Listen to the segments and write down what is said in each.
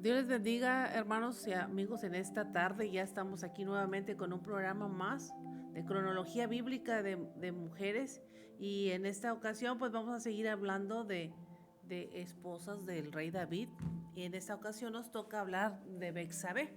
Dios les bendiga, hermanos y amigos, en esta tarde. Ya estamos aquí nuevamente con un programa más de cronología bíblica de mujeres. Y en esta ocasión pues vamos a seguir hablando de esposas del rey David. Y en esta ocasión nos toca hablar de Betsabé.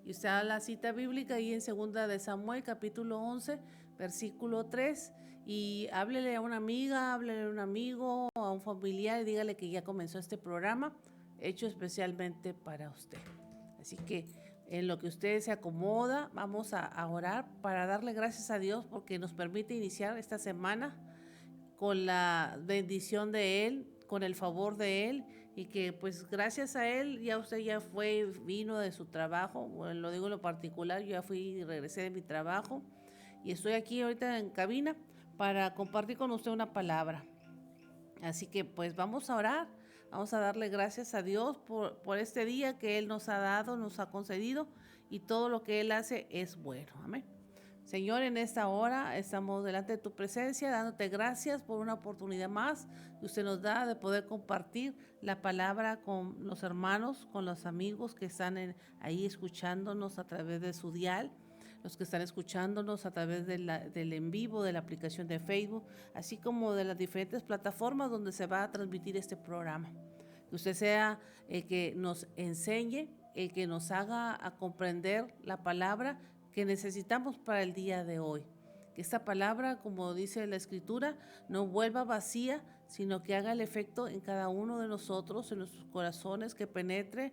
Y usted da la cita bíblica ahí en segunda de Samuel, capítulo 11, versículo 3. Y háblele a una amiga, háblele a un amigo, a un familiar y dígale que ya comenzó este programa hecho especialmente para usted. Así que en lo que usted se acomoda, vamos a orar para darle gracias a Dios porque nos permite iniciar esta semana con la bendición de Él, con el favor de Él, y que pues gracias a Él ya usted ya vino de su trabajo. Bueno, lo digo en lo particular, yo ya fui y regresé de mi trabajo y estoy aquí ahorita en cabina para compartir con usted una palabra. Así que pues vamos a orar, vamos a darle gracias a Dios por este día que Él nos ha dado, nos ha concedido, y todo lo que Él hace es bueno. Amén. Señor, en esta hora estamos delante de tu presencia, dándote gracias por una oportunidad más que usted nos da de poder compartir la palabra con los hermanos, con los amigos que están ahí escuchándonos a través de su dial, los que están escuchándonos a través del en vivo, de la aplicación de Facebook, así como de las diferentes plataformas donde se va a transmitir este programa. Que usted sea el que nos enseñe, el que nos haga a comprender la palabra que necesitamos para el día de hoy. Que esta palabra, como dice la Escritura, no vuelva vacía, sino que haga el efecto en cada uno de nosotros, en nuestros corazones, que penetre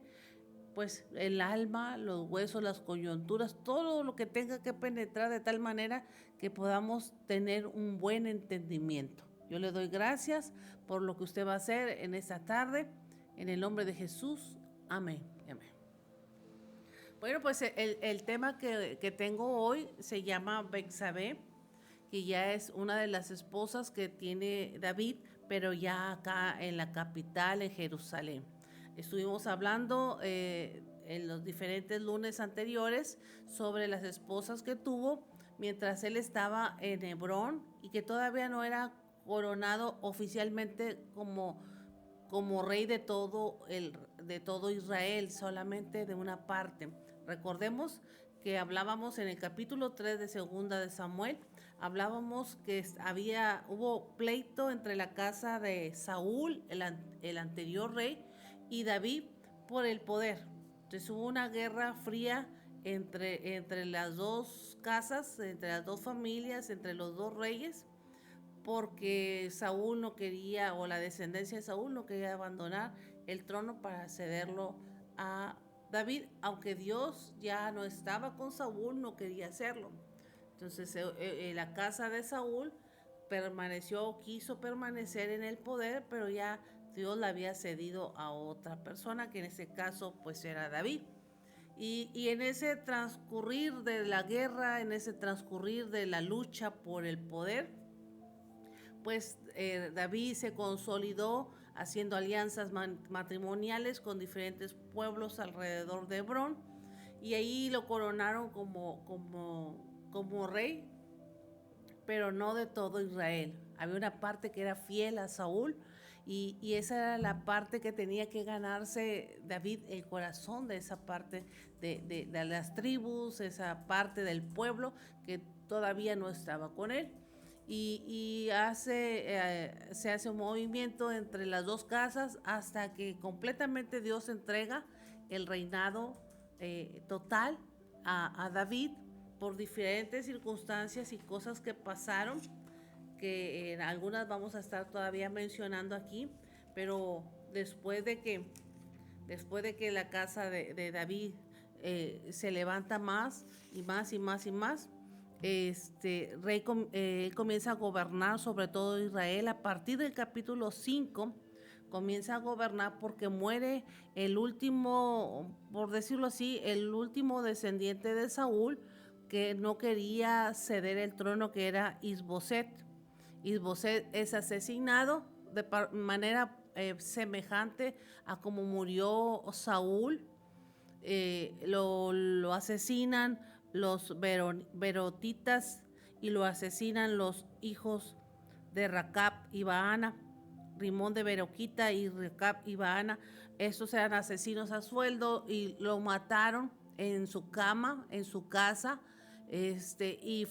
pues el alma, los huesos, las coyunturas, todo lo que tenga que penetrar de tal manera que podamos tener un buen entendimiento. Yo le doy gracias por lo que usted va a hacer en esta tarde, en el nombre de Jesús. Amén. Amén. Bueno, pues el tema que tengo hoy se llama Betsabé, que ya es una de las esposas que tiene David, pero ya acá en la capital, en Jerusalén. Estuvimos hablando en los diferentes lunes anteriores sobre las esposas que tuvo mientras él estaba en Hebrón y que todavía no era coronado oficialmente como rey de todo Israel, solamente de una parte. Recordemos que hablábamos en el capítulo 3 de segunda de Samuel, hablábamos que hubo pleito entre la casa de Saúl, el anterior rey, y David por el poder. Entonces hubo una guerra fría entre las dos casas, entre las dos familias, entre los dos reyes, porque Saúl no quería, o la descendencia de Saúl no quería abandonar el trono para cederlo a David, aunque Dios ya no estaba con Saúl, no quería hacerlo. Entonces la casa de Saúl quiso permanecer en el poder, pero ya Dios la había cedido a otra persona, que en ese caso pues era David. Y en ese transcurrir de la guerra, en ese transcurrir de la lucha por el poder, pues David se consolidó haciendo alianzas matrimoniales con diferentes pueblos alrededor de Hebrón, y ahí lo coronaron como rey, pero no de todo Israel. Había una parte que era fiel a Saúl, y esa era la parte que tenía que ganarse David, el corazón de esa parte de las tribus, esa parte del pueblo que todavía no estaba con él. Se hace un movimiento entre las dos casas hasta que completamente Dios entrega el reinado total a David por diferentes circunstancias y cosas que pasaron, que en algunas vamos a estar todavía mencionando aquí, pero después de que la casa de David se levanta más y más y más y más, él comienza a gobernar sobre todo Israel. A partir del capítulo 5 comienza a gobernar porque muere el último, por decirlo así, el último descendiente de Saúl, que no quería ceder el trono, que era Isboset. Isboset es asesinado de manera semejante a como murió Saúl. Lo asesinan los Berotitas, y lo asesinan los hijos de Racab y Baana. Rimón de Beroquita y Recab y Baana. Estos eran asesinos a sueldo y lo mataron en su cama, en su casa, y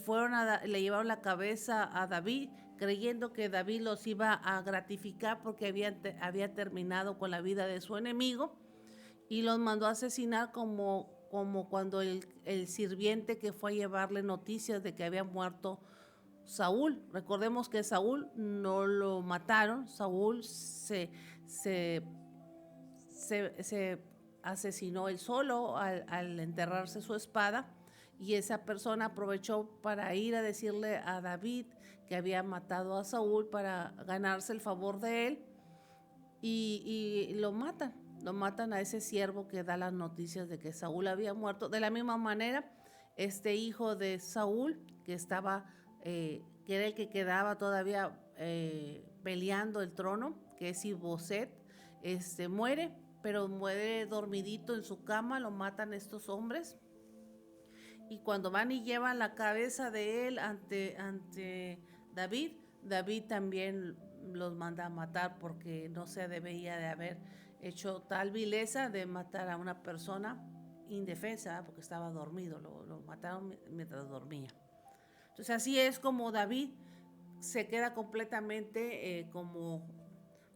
le llevaron la cabeza a David, creyendo que David los iba a gratificar porque había terminado con la vida de su enemigo, y los mandó a asesinar como cuando el sirviente que fue a llevarle noticias de que había muerto Saúl. Recordemos que Saúl no lo mataron, Saúl se asesinó él solo al enterrarse su espada, y esa persona aprovechó para ir a decirle a David que había matado a Saúl para ganarse el favor de él, y lo matan a ese siervo que da las noticias de que Saúl había muerto. De la misma manera, este hijo de Saúl, que era el que quedaba todavía peleando el trono, que es Isboset, muere, pero muere dormidito en su cama, lo matan estos hombres. Y cuando van y llevan la cabeza de él ante David, David también los manda a matar porque no se debía de haber hecho tal vileza de matar a una persona indefensa porque estaba dormido, lo mataron mientras dormía. Entonces así es como David se queda completamente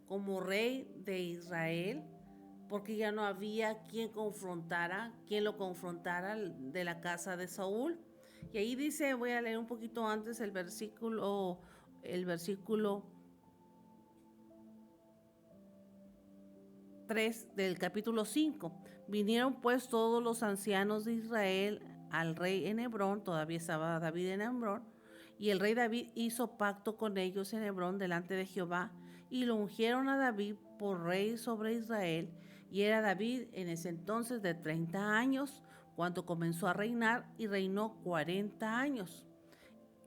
como rey de Israel, porque ya no había quien lo confrontara de la casa de Saúl. Y ahí dice, voy a leer un poquito antes el versículo 3 del capítulo 5. Vinieron pues todos los ancianos de Israel al rey en Hebrón, todavía estaba David en Hebrón, y el rey David hizo pacto con ellos en Hebrón delante de Jehová, y lo ungieron a David por rey sobre Israel, y era David en ese entonces de 30 años, cuando comenzó a reinar, y reinó 40 años.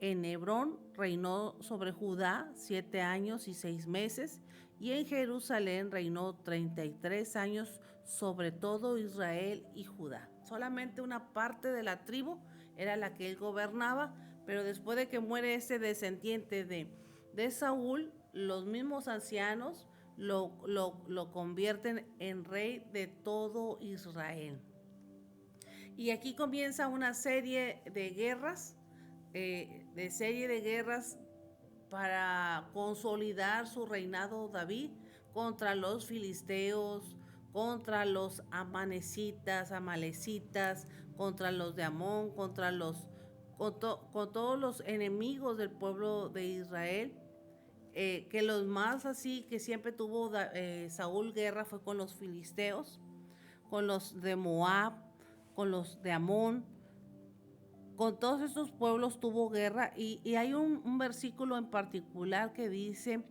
En Hebrón reinó sobre Judá 7 años y 6 meses, y en Jerusalén reinó 33 años sobre todo Israel y Judá. Solamente una parte de la tribu era la que él gobernaba, pero después de que muere ese descendiente de Saúl, los mismos ancianos lo convierten en rey de todo Israel. Y aquí comienza una serie de guerras, para consolidar su reinado David contra los filisteos, contra los amalecitas, contra los de Amón, con todos los enemigos del pueblo de Israel. Que los más así que siempre tuvo Saúl guerra fue con los filisteos, con los de Moab, con los de Amón. Con todos estos pueblos tuvo guerra, y hay un versículo en particular que dice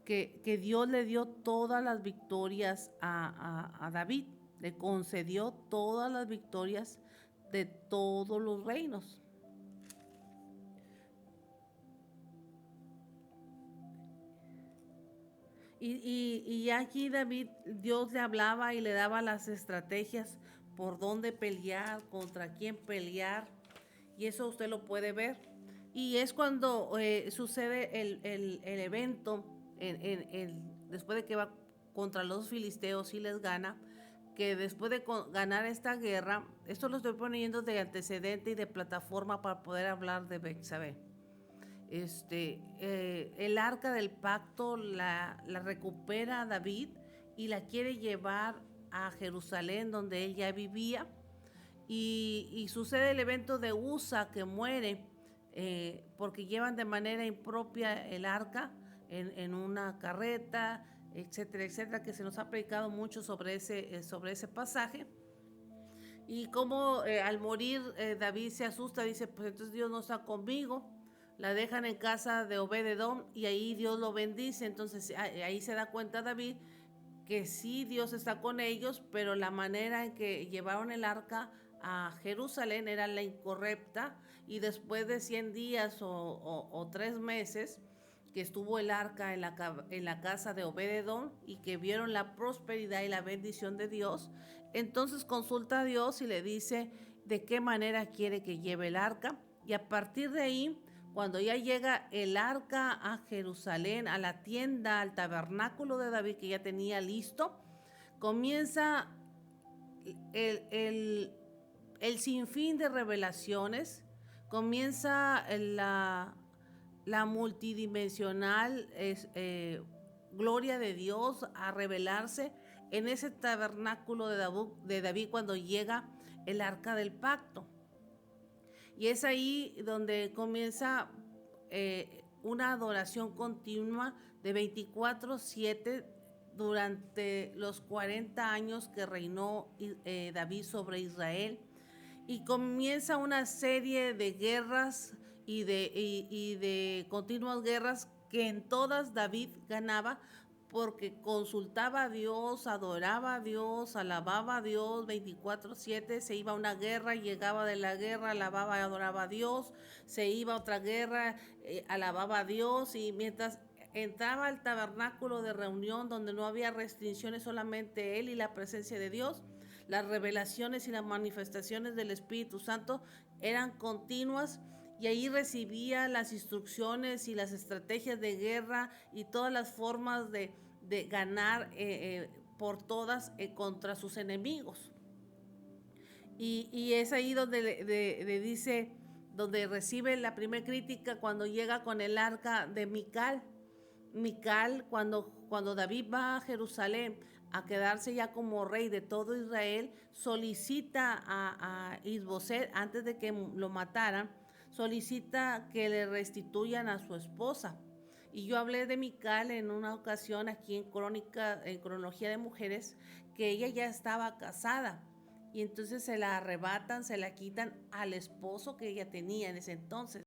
que Dios le dio todas las victorias a David, le concedió todas las victorias de todos los reinos. Y aquí David, Dios le hablaba y le daba las estrategias por dónde pelear, contra quién pelear, y eso usted lo puede ver. Y es cuando sucede el evento, después de que va contra los filisteos y les gana, que después de ganar esta guerra, esto lo estoy poniendo de antecedente y de plataforma para poder hablar de Betsabé. El arca del pacto la recupera David y la quiere llevar a Jerusalén, donde él ya vivía, y sucede el evento de Usa, que muere porque llevan de manera impropia el arca en una carreta, etcétera, etcétera, que se nos ha predicado mucho sobre ese pasaje. Y como al morir David se asusta, dice, pues entonces Dios no está conmigo. La dejan en casa de Obed-edom y ahí Dios lo bendice. Entonces ahí se da cuenta David que sí, Dios está con ellos, pero la manera en que llevaron el arca a Jerusalén era la incorrecta, y después de 100 días o 3 meses que estuvo el arca en la casa de Obed-edom y que vieron la prosperidad y la bendición de Dios, entonces consulta a Dios y le dice de qué manera quiere que lleve el arca, y a partir de ahí cuando ya llega el arca a Jerusalén, a la tienda, al tabernáculo de David que ya tenía listo, comienza el sinfín de revelaciones, comienza la multidimensional gloria de Dios a revelarse en ese tabernáculo de David cuando llega el arca del pacto. Y es ahí donde comienza una adoración continua de 24/7 durante los 40 años que reinó David sobre Israel. Y comienza una serie de guerras y de continuas guerras que en todas David ganaba porque consultaba a Dios, adoraba a Dios, alababa a Dios 24/7, se iba a una guerra, llegaba de la guerra, alababa y adoraba a Dios, se iba a otra guerra, alababa a Dios, y mientras entraba al tabernáculo de reunión donde no había restricciones, solamente él y la presencia de Dios, las revelaciones y las manifestaciones del Espíritu Santo eran continuas, y ahí recibía las instrucciones y las estrategias de guerra y todas las formas de ganar por todas contra sus enemigos. Y es ahí donde le dice, donde recibe la primera crítica cuando llega con el arca de Mical. Mical, cuando David va a Jerusalén a quedarse ya como rey de todo Israel, solicita a Isboset, antes de que lo mataran, solicita que le restituyan a su esposa. Y yo hablé de Mical en una ocasión aquí en Cronología de Mujeres, que ella ya estaba casada. Y entonces se la arrebatan, se la quitan al esposo que ella tenía en ese entonces.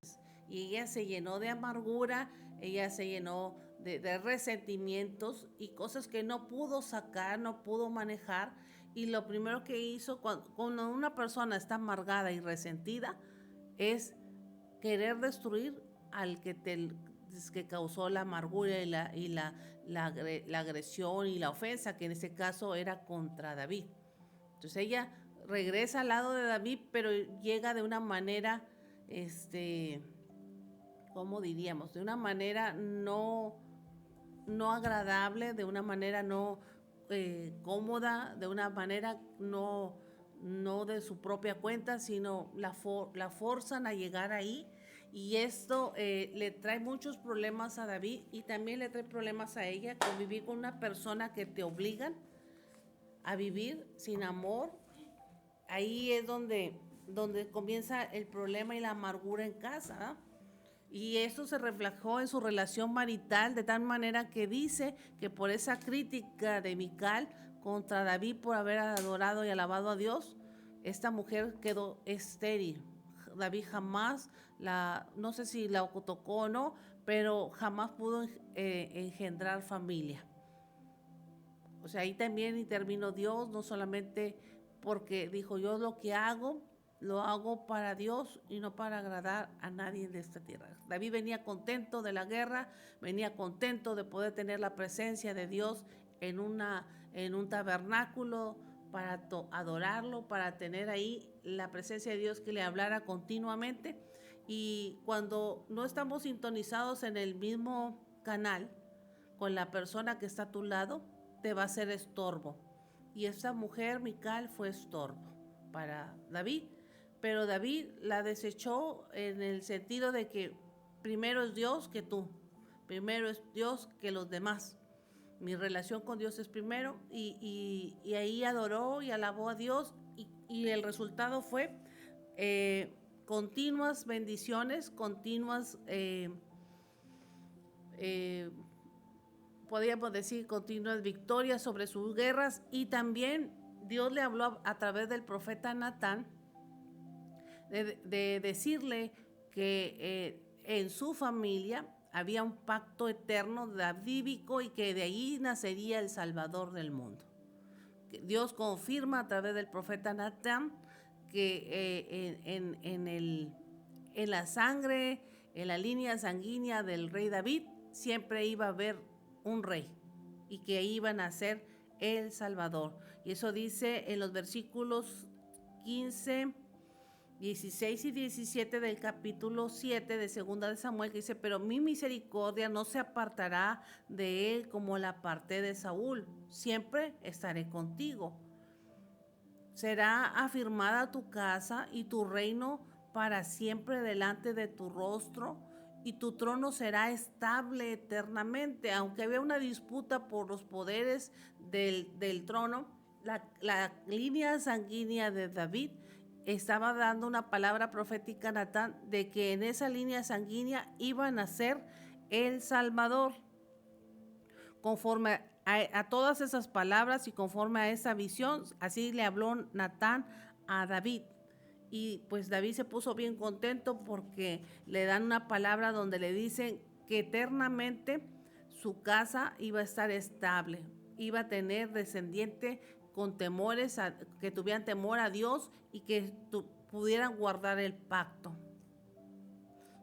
Y ella se llenó de amargura, ella se llenó de resentimientos y cosas que no pudo sacar, no pudo manejar. Y lo primero que hizo cuando una persona está amargada y resentida es querer destruir al que causó la amargura y la agresión y la ofensa, que en ese caso era contra David. Entonces ella regresa al lado de David, pero llega de una manera, ¿cómo diríamos? De una manera no agradable, de una manera no cómoda, de una manera no de su propia cuenta, sino la forzan a llegar ahí. Y esto le trae muchos problemas a David y también le trae problemas a ella, convivir con una persona que te obligan a vivir sin amor. Ahí es donde comienza el problema y la amargura en casa, ¿no? Y eso se reflejó en su relación marital, de tal manera que dice que por esa crítica de Mical contra David por haber adorado y alabado a Dios, esta mujer quedó estéril. David jamás no sé si la tocó o no, pero jamás pudo engendrar familia. O sea, ahí también intervino Dios, no solamente porque dijo, yo lo que hago, lo hago para Dios y no para agradar a nadie de esta tierra. David venía contento de la guerra, venía contento de poder tener la presencia de Dios en un tabernáculo para adorarlo, para tener ahí la presencia de Dios que le hablara continuamente. Y cuando no estamos sintonizados en el mismo canal con la persona que está a tu lado, te va a ser estorbo. Y esta mujer, Mical, fue estorbo para David. Pero David la desechó en el sentido de que primero es Dios que tú, primero es Dios que los demás. Mi relación con Dios es primero, y ahí adoró y alabó a Dios, y el resultado fue continuas bendiciones, continuas, podríamos decir, continuas victorias sobre sus guerras. Y también Dios le habló a través del profeta Natán de decirle que en su familia había un pacto eterno davídico y que de ahí nacería el Salvador del mundo. Dios confirma a través del profeta Natán que en la sangre, en la línea sanguínea del rey David, siempre iba a haber un rey y que iba a nacer el Salvador. Y eso dice en los versículos 15 16 y 17 del capítulo 7 de Segunda de Samuel, que dice, pero mi misericordia no se apartará de él como la aparté de Saúl, siempre estaré contigo. Será afirmada tu casa y tu reino para siempre delante de tu rostro, y tu trono será estable eternamente. Aunque había una disputa por los poderes del trono, la línea sanguínea de David estaba dando una palabra profética a Natán de que en esa línea sanguínea iba a nacer el Salvador. Conforme a todas esas palabras y conforme a esa visión, así le habló Natán a David. Y pues David se puso bien contento porque le dan una palabra donde le dicen que eternamente su casa iba a estar estable, iba a tener descendiente con temores, que tuvieran temor a Dios y que pudieran guardar el pacto.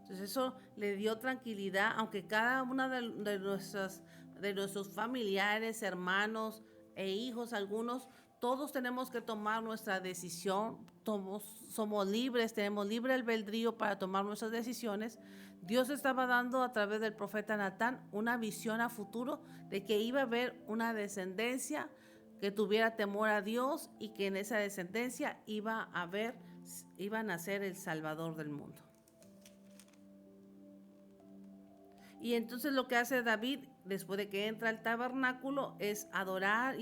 Entonces eso le dio tranquilidad, aunque cada una de nuestros familiares, hermanos e hijos, algunos, todos tenemos que tomar nuestra decisión, somos libres, tenemos libre albedrío para tomar nuestras decisiones. Dios estaba dando a través del profeta Natán una visión a futuro de que iba a haber una descendencia que tuviera temor a Dios y que en esa descendencia iba a nacer el Salvador del mundo. Y entonces lo que hace David, después de que entra al tabernáculo, es adorar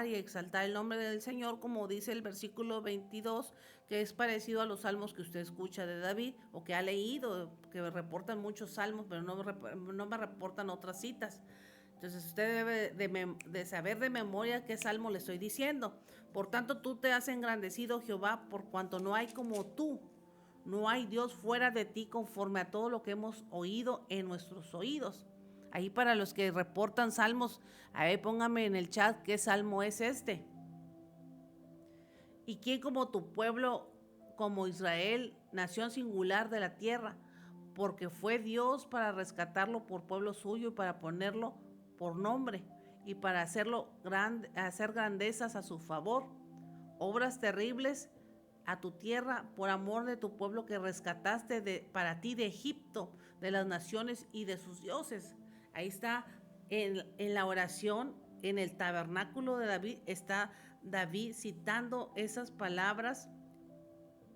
y exaltar el nombre del Señor, como dice el versículo 22, que es parecido a los salmos que usted escucha de David, o que ha leído, que me reportan muchos salmos, pero no me reportan otras citas. Entonces usted debe de saber de memoria qué salmo le estoy diciendo. Por tanto, tú te has engrandecido, Jehová, por cuanto no hay como tú. No hay Dios fuera de ti, conforme a todo lo que hemos oído en nuestros oídos. Ahí para los que reportan salmos, a ver, póngame en el chat qué salmo es este. ¿Y quién como tu pueblo, como Israel, nación singular de la tierra? Porque fue Dios para rescatarlo por pueblo suyo y para ponerlo por nombre y para hacer grandezas a su favor, obras terribles a tu tierra por amor de tu pueblo que rescataste para ti de Egipto, de las naciones y de sus dioses. Ahí está en la oración, en el tabernáculo de David, está David citando esas palabras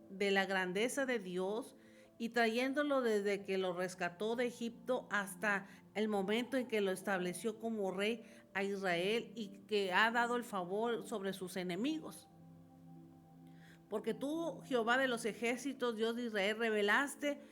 de la grandeza de Dios y trayéndolo desde que lo rescató de Egipto hasta el momento en que lo estableció como rey a Israel y que ha dado el favor sobre sus enemigos. Porque tú, Jehová de los ejércitos, Dios de Israel, revelaste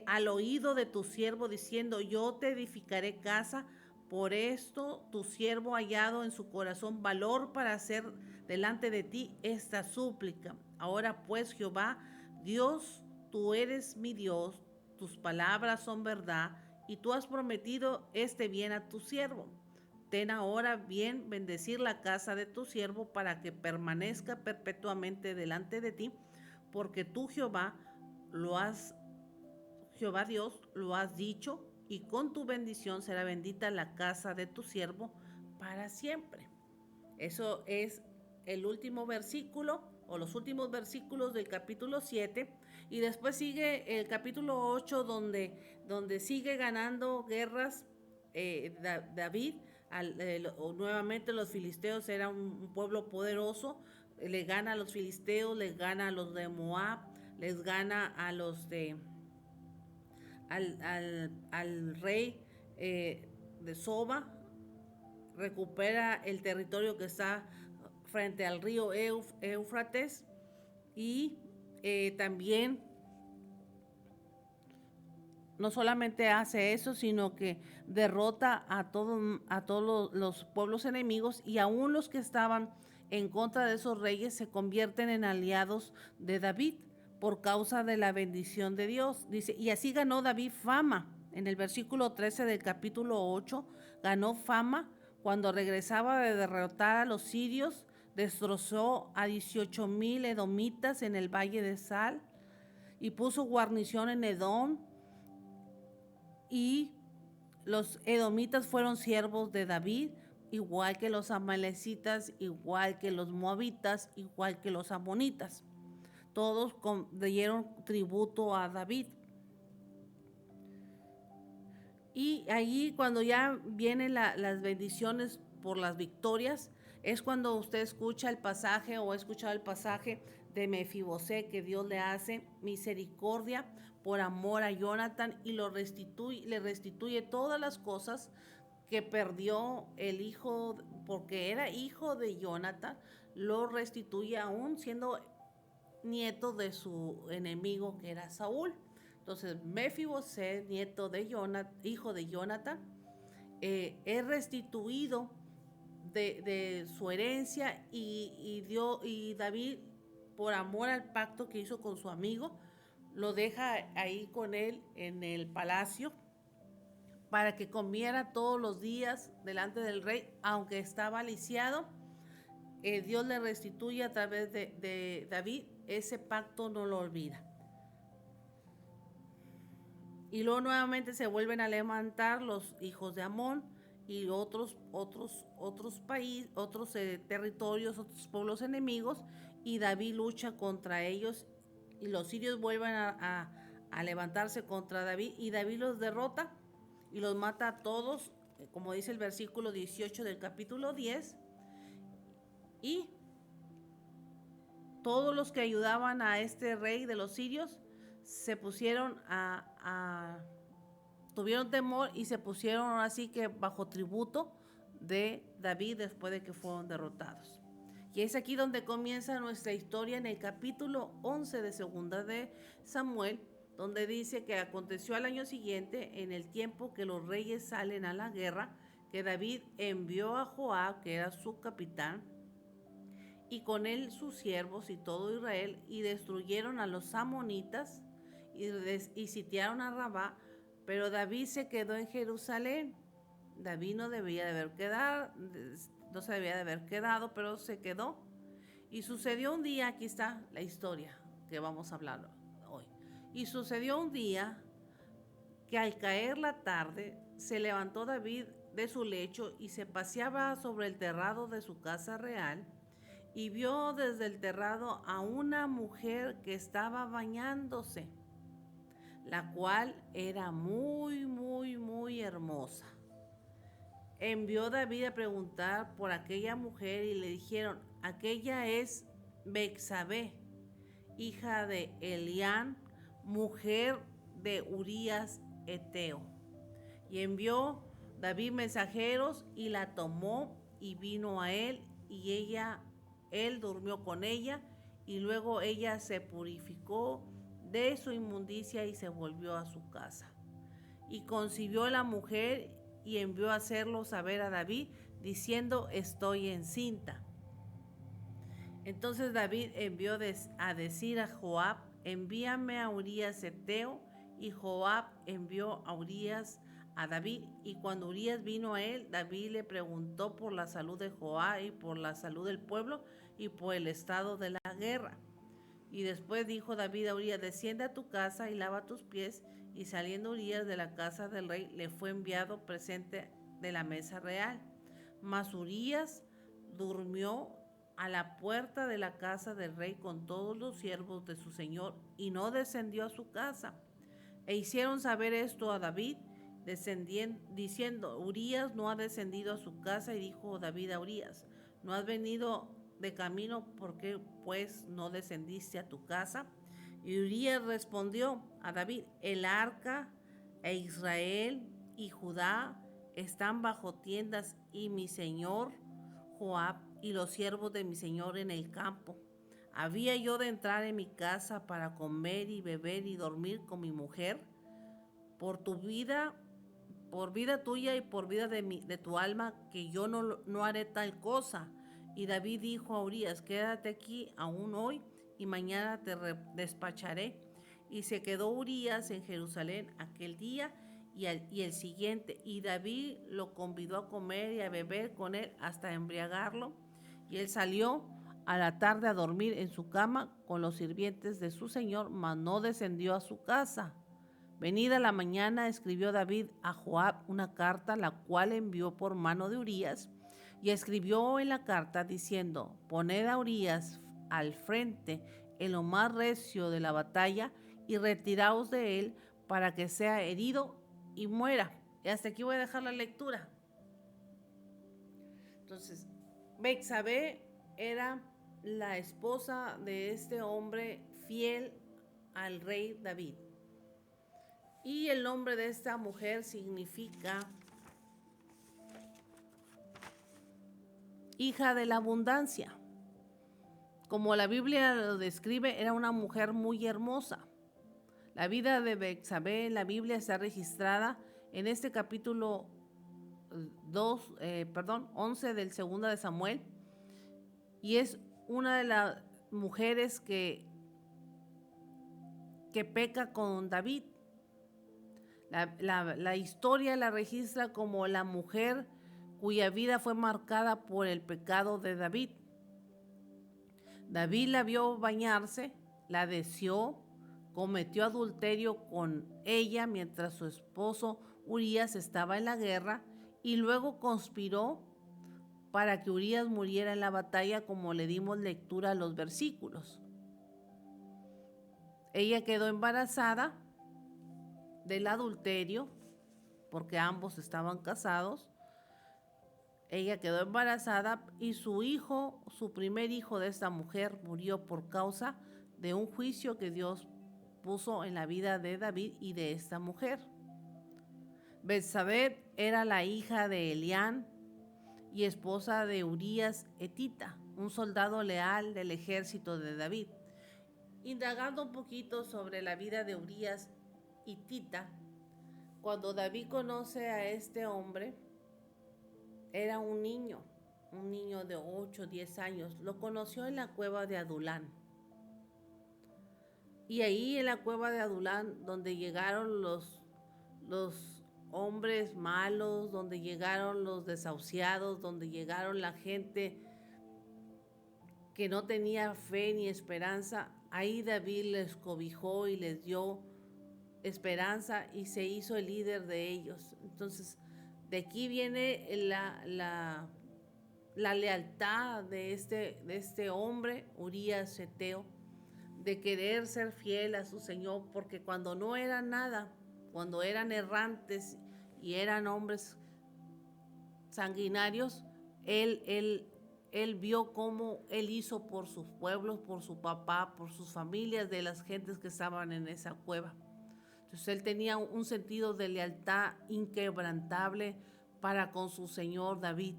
al oído de tu siervo diciendo, yo te edificaré casa. Por esto tu siervo ha hallado en su corazón valor para hacer delante de ti esta súplica. Ahora pues, Jehová, Dios, tú eres mi Dios, tus palabras son verdad y tú has prometido este bien a tu siervo. Ten ahora bien bendecir la casa de tu siervo para que permanezca perpetuamente delante de ti, porque tú, Jehová Dios, lo has dicho, y con tu bendición será bendita la casa de tu siervo para siempre. Eso es el último versículo, o los últimos versículos del capítulo 7, y después sigue el capítulo 8, donde sigue ganando guerras David. Nuevamente los filisteos eran un pueblo poderoso, le gana a los filisteos, les gana a los de Moab, les gana a los de al rey de Soba, recupera el territorio que está frente al río Éufrates y también no solamente hace eso, sino que derrota a todos los pueblos enemigos, y aún los que estaban en contra de esos reyes se convierten en aliados de David por causa de la bendición de Dios. Dice, y así ganó David fama. En el versículo 13 del capítulo 8, ganó fama cuando regresaba de derrotar a los sirios, destrozó a 18,000 edomitas en el valle de Sal y puso guarnición en Edom. Y los edomitas fueron siervos de David, igual que los amalecitas, igual que los moabitas, igual que los amonitas. todos dieron tributo a David. Y allí cuando ya vienen las bendiciones por las victorias, es cuando usted escucha el pasaje o ha escuchado el pasaje de Mefibosé, que Dios le hace misericordia por amor a Jonathan y le restituye todas las cosas que perdió el hijo, porque era hijo de Jonathan, lo restituye aún siendo nieto de su enemigo, que era Saúl. Entonces, Mefibosé, hijo de Jonathan, es restituido de su herencia y David, por amor al pacto que hizo con su amigo, lo deja ahí con él en el palacio para que comiera todos los días delante del rey, aunque estaba lisiado. Dios le restituye a través de David, ese pacto no lo olvida. Y luego nuevamente se vuelven a levantar los hijos de Amón y otros países, otros territorios, otros pueblos enemigos, y David lucha contra ellos y los sirios vuelven a levantarse contra David y David los derrota y los mata a todos, como dice el versículo 18 del capítulo 10, y todos los que ayudaban a este rey de los sirios se pusieron tuvieron temor y se pusieron así que bajo tributo de David después de que fueron derrotados. Y es aquí donde comienza nuestra historia en el capítulo 11 de Segunda de Samuel, donde dice que aconteció al año siguiente, en el tiempo que los reyes salen a la guerra, que David envió a Joab, que era su capitán, y con él sus siervos y todo Israel, y destruyeron a los amonitas y sitiaron a Rabá, pero David se quedó en Jerusalén. David no se debía de haber quedado, pero se quedó. Y sucedió un día, aquí está la historia que vamos a hablar hoy. Y sucedió un día que al caer la tarde se levantó David de su lecho y se paseaba sobre el terrado de su casa real, y vio desde el terrado a una mujer que estaba bañándose, la cual era muy, muy, muy hermosa. Envió David a preguntar por aquella mujer y le dijeron: aquella es Betsabé, hija de Elián, mujer de Urías Eteo. Y envió David mensajeros y la tomó y vino a él, y él durmió con ella, y luego ella se purificó de su inmundicia y se volvió a su casa. Y concibió la mujer y envió a hacerlo saber a David, diciendo: estoy encinta. Entonces David envió a decir a Joab: envíame a Urías Eteo. Y Joab envió a Urías a David. Y cuando Urías vino a él, David le preguntó por la salud de Joab y por la salud del pueblo y por el estado de la guerra. Y después dijo David a Urías: desciende a tu casa y lava tus pies. Y saliendo Urías de la casa del rey, le fue enviado presente de la mesa real. Mas Urías durmió a la puerta de la casa del rey con todos los siervos de su señor, y no descendió a su casa. E hicieron saber esto a David, diciendo: Urías no ha descendido a su casa. Y dijo David a Urías: ¿no has venido de camino? ¿Por qué pues no descendiste a tu casa? Y Urías respondió a David: el arca e Israel y Judá están bajo tiendas, y mi señor Joab y los siervos de mi señor en el campo. ¿Había yo de entrar en mi casa para comer y beber y dormir con mi mujer? Por vida tuya y por vida de tu alma, que yo no haré tal cosa. Y David dijo a Urías: quédate aquí aún hoy, y mañana te despacharé. Y se quedó Urías en Jerusalén aquel día y el siguiente, y David lo convidó a comer y a beber con él hasta embriagarlo. Y él salió a la tarde a dormir en su cama con los sirvientes de su señor, mas no descendió a su casa. Venida la mañana, escribió David a Joab una carta, la cual envió por mano de Urías, y escribió en la carta diciendo: poned a Urías al frente en lo más recio de la batalla y retiraos de él para que sea herido y muera. Y hasta aquí voy a dejar la lectura. Entonces, Betsabé era la esposa de este hombre fiel al rey David. Y el nombre de esta mujer significa hija de la abundancia. Como la Biblia lo describe, era una mujer muy hermosa. La vida de Betsabé en la Biblia está registrada en este capítulo 11 del 2 de Samuel, y es una de las mujeres que peca con David. La historia la registra como la mujer cuya vida fue marcada por el pecado de David. David la vio bañarse, la deseó, cometió adulterio con ella mientras su esposo Urías estaba en la guerra y luego conspiró para que Urías muriera en la batalla, como le dimos lectura a los versículos. Ella quedó embarazada del adulterio porque ambos estaban casados. Ella quedó embarazada y su hijo, su primer hijo de esta mujer, murió por causa de un juicio que Dios puso en la vida de David y de esta mujer. Betsabé era la hija de Elián y esposa de Urías Etita, un soldado leal del ejército de David. Indagando un poquito sobre la vida de Urías Etita, cuando David conoce a este hombre, era un niño de 8 o 10 años. Lo conoció en la cueva de Adulán. Y ahí en la cueva de Adulán, donde llegaron los hombres malos, donde llegaron los desahuciados, donde llegaron la gente que no tenía fe ni esperanza, ahí David les cobijó y les dio esperanza y se hizo el líder de ellos. Entonces, de aquí viene la lealtad de este hombre, Urías Eteo, de querer ser fiel a su Señor, porque cuando no era nada, cuando eran errantes y eran hombres sanguinarios, él vio cómo él hizo por sus pueblos, por su papá, por sus familias, de las gentes que estaban en esa cueva. Entonces él tenía un sentido de lealtad inquebrantable para con su Señor David.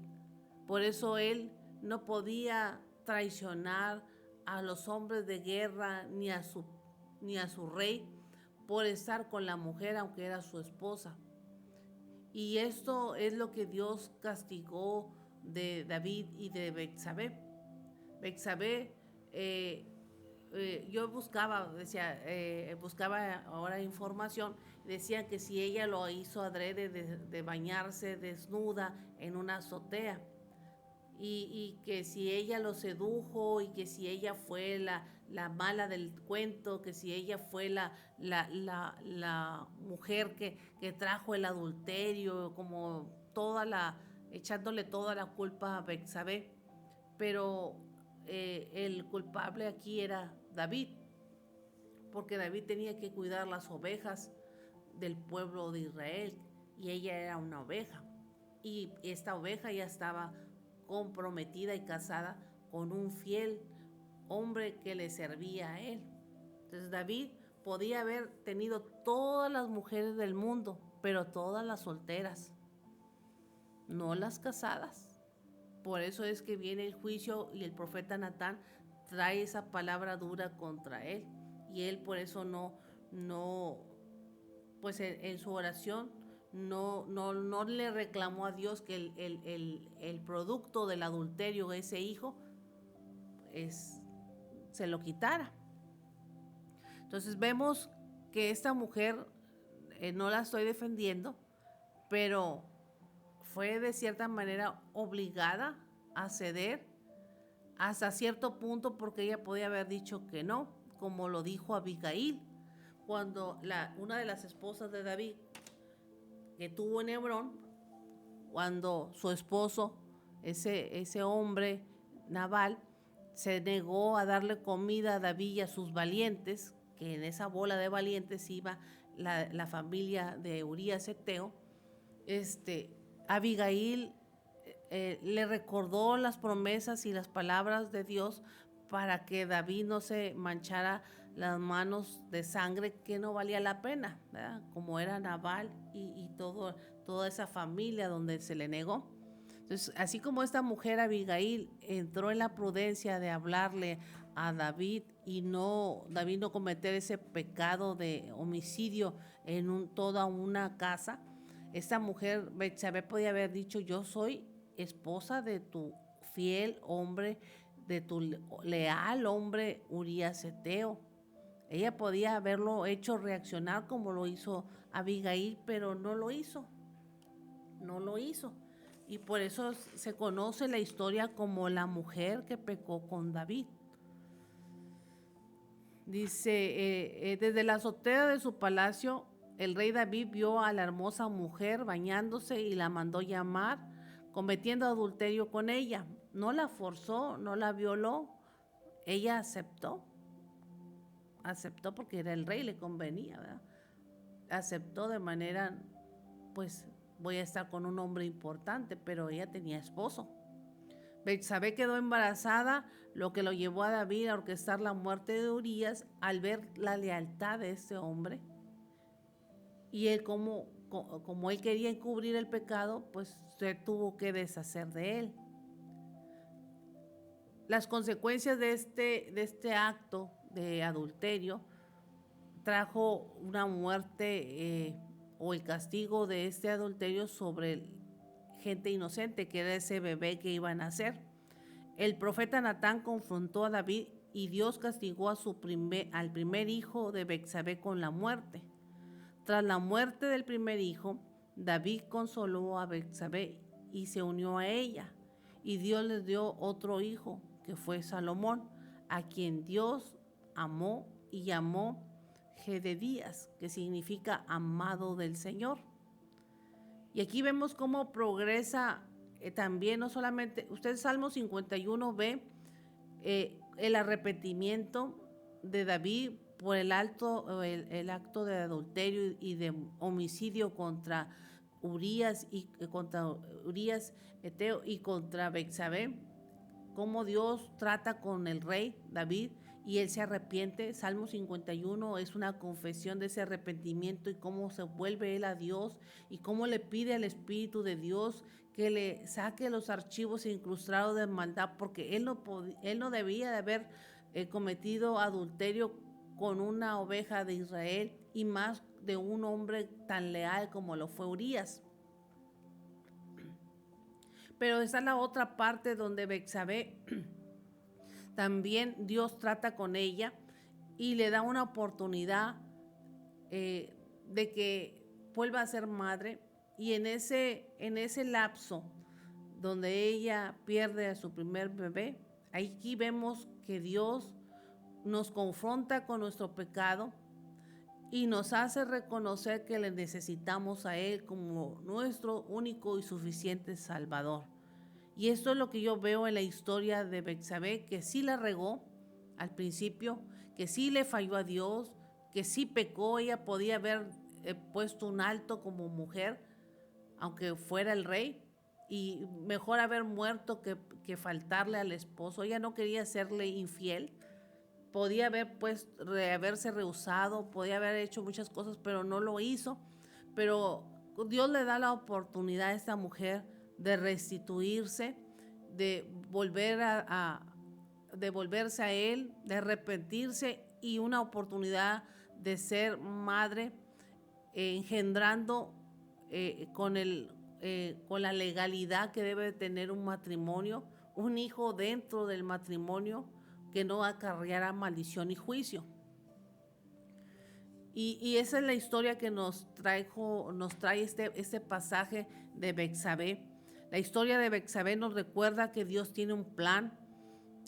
Por eso él no podía traicionar a los hombres de guerra ni a su rey por estar con la mujer, aunque era su esposa. Y esto es lo que Dios castigó de David y de Betsabé. Betsabé, yo buscaba ahora información, decía que si ella lo hizo adrede de bañarse desnuda en una azotea, y que si ella lo sedujo, y que si ella fue la mala del cuento, que si ella fue la mujer que trajo el adulterio, como echándole toda la culpa a Betsabé. Pero el culpable aquí era David, porque David tenía que cuidar las ovejas del pueblo de Israel, y ella era una oveja, y esta oveja ya estaba comprometida y casada con un fiel hombre que le servía a él. Entonces David podía haber tenido todas las mujeres del mundo, pero todas las solteras, no las casadas. Por eso es que viene el juicio y el profeta Natán trae esa palabra dura contra él, y él por eso pues en su oración no le reclamó a Dios que el producto del adulterio, ese hijo, se lo quitara. Entonces vemos que esta mujer, no la estoy defendiendo, pero fue de cierta manera obligada a ceder hasta cierto punto, porque ella podía haber dicho que no, como lo dijo Abigail, cuando una de las esposas de David que tuvo en Hebrón, cuando su esposo, ese hombre Nabal, se negó a darle comida a David y a sus valientes, que en esa bola de valientes iba la familia de Urías Eteo. Abigail le recordó las promesas y las palabras de Dios para que David no se manchara las manos de sangre, que no valía la pena, ¿verdad? Como era Nabal y toda esa familia donde se le negó. Entonces, así como esta mujer Abigail entró en la prudencia de hablarle a David y David no cometer ese pecado de homicidio en toda una casa, esta mujer Betsabé podía haber dicho: yo soy esposa de tu fiel hombre, de tu leal hombre Urías Eteo. Ella podía haberlo hecho reaccionar como lo hizo Abigail, pero no lo hizo. No lo hizo. Y por eso se conoce la historia como la mujer que pecó con David. Dice, desde la azotea de su palacio, el rey David vio a la hermosa mujer bañándose y la mandó llamar, cometiendo adulterio con ella. No la forzó, no la violó. Ella aceptó porque era el rey, le convenía, ¿verdad? Aceptó de manera, pues, voy a estar con un hombre importante, pero ella tenía esposo. Betsabé quedó embarazada, lo que lo llevó a David a orquestar la muerte de Urías al ver la lealtad de este hombre. Y él, como él quería encubrir el pecado, pues se tuvo que deshacer de él. Las consecuencias de este acto de adulterio trajo una muerte o el castigo de este adulterio sobre gente inocente, que era ese bebé que iba a nacer. El profeta Natán confrontó a David y Dios castigó al primer hijo de Betsabé con la muerte. Tras la muerte del primer hijo, David consoló a Betsabé y se unió a ella, y Dios les dio otro hijo, que fue Salomón, a quien Dios amó y llamó Jededías, que significa amado del Señor. Y aquí vemos cómo progresa también, no solamente, usted Salmo 51 ve el arrepentimiento de David por el acto de adulterio y de homicidio contra Urías Eteo y contra Betsabé, cómo Dios trata con el rey David y él se arrepiente. Salmo 51 es una confesión de ese arrepentimiento y cómo se vuelve él a Dios y cómo le pide al Espíritu de Dios que le saque los archivos incrustados de maldad, porque él no debía de haber cometido adulterio con una oveja de Israel y más de un hombre tan leal como lo fue Urías. Pero está la otra parte donde Betsabé también Dios trata con ella y le da una oportunidad de que vuelva a ser madre, y en ese lapso donde ella pierde a su primer bebé, aquí vemos que Dios nos confronta con nuestro pecado y nos hace reconocer que le necesitamos a Él como nuestro único y suficiente Salvador. Y esto es lo que yo veo en la historia de Betsabé, que sí la regó al principio, que sí le falló a Dios, que sí pecó. Ella podía haber puesto un alto como mujer, aunque fuera el rey, y mejor haber muerto que faltarle al esposo. Ella no quería serle infiel. Podía haberse rehusado, podía haber hecho muchas cosas, pero no lo hizo. Pero Dios le da la oportunidad a esta mujer de restituirse, de volverse a Él, de arrepentirse, y una oportunidad de ser madre, engendrando con la legalidad que debe tener un matrimonio, un hijo dentro del matrimonio que no acarreará maldición y juicio. Y esa es la historia que nos trae este pasaje de Betsabé. La historia de Betsabé nos recuerda que Dios tiene un plan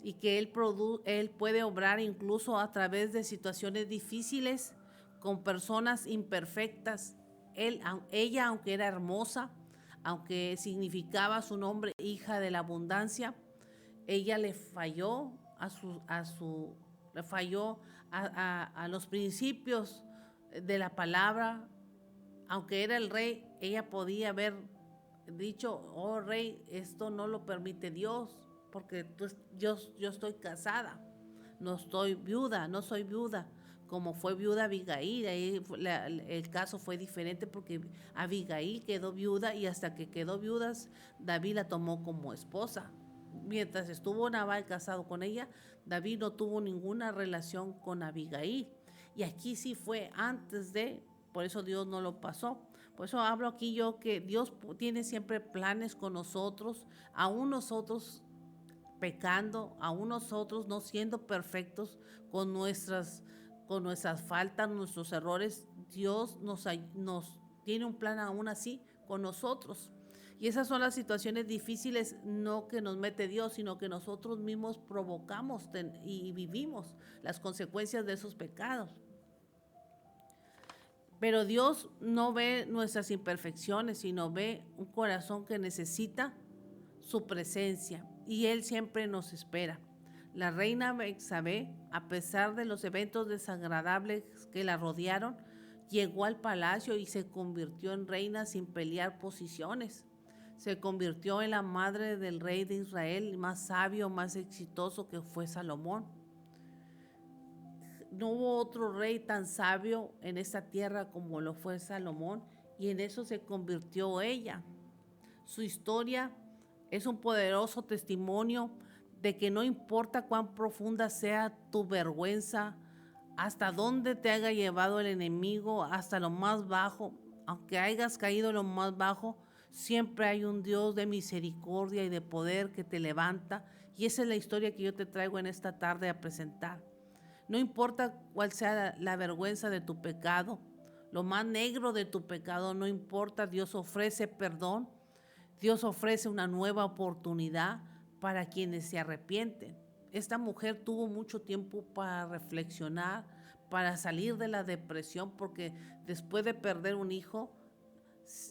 y que Él puede obrar incluso a través de situaciones difíciles con personas imperfectas. Ella, aunque era hermosa, aunque significaba su nombre hija de la abundancia, ella le falló le falló a los principios de la palabra. Aunque era el rey, ella podía haber dicho, oh rey, esto no lo permite Dios, porque yo estoy casada, no soy viuda, como fue viuda Abigail. Ahí el caso fue diferente porque Abigail quedó viuda y hasta que quedó viuda David la tomó como esposa. Mientras estuvo Nabal casado con ella, David no tuvo ninguna relación con Abigail. Y aquí sí fue antes de, por eso Dios no lo pasó. Por eso hablo aquí yo que Dios tiene siempre planes con nosotros, aún nosotros pecando, aún nosotros no siendo perfectos con nuestras faltas, nuestros errores. Dios nos tiene un plan aún así con nosotros. Y esas son las situaciones difíciles, no que nos mete Dios, sino que nosotros mismos provocamos y vivimos las consecuencias de esos pecados. Pero Dios no ve nuestras imperfecciones, sino ve un corazón que necesita su presencia, y Él siempre nos espera. La reina Betsabé, a pesar de los eventos desagradables que la rodearon, llegó al palacio y se convirtió en reina sin pelear posiciones. Se convirtió en la madre del rey de Israel más sabio, más exitoso, que fue Salomón. No hubo otro rey tan sabio en esta tierra como lo fue Salomón, y en eso se convirtió ella. Su historia es un poderoso testimonio de que no importa cuán profunda sea tu vergüenza, hasta dónde te haya llevado el enemigo, hasta lo más bajo, aunque hayas caído en lo más bajo, siempre hay un Dios de misericordia y de poder que te levanta. Y esa es la historia que yo te traigo en esta tarde a presentar. No importa cuál sea la vergüenza de tu pecado, lo más negro de tu pecado, no importa, Dios ofrece perdón. Dios ofrece una nueva oportunidad para quienes se arrepienten. Esta mujer tuvo mucho tiempo para reflexionar, para salir de la depresión, porque después de perder un hijo,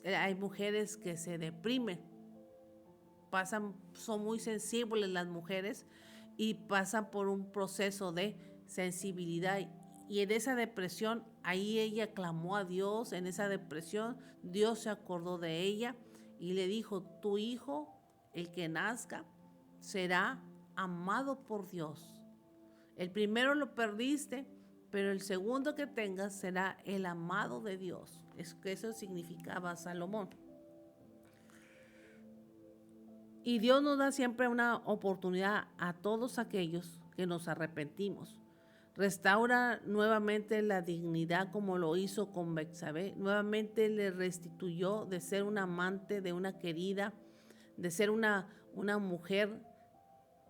hay mujeres que se deprimen, son muy sensibles las mujeres y pasan por un proceso de sensibilidad. Y en esa depresión, ahí ella clamó a Dios. En esa depresión, Dios se acordó de ella y le dijo, tu hijo, el que nazca, será amado por Dios. El primero lo perdiste, pero el segundo que tengas será el amado de Dios. Eso significaba Salomón. Y Dios nos da siempre una oportunidad a todos aquellos que nos arrepentimos. Restaura nuevamente la dignidad como lo hizo con Betsabé. Nuevamente le restituyó de ser una amante, de una querida, de ser una mujer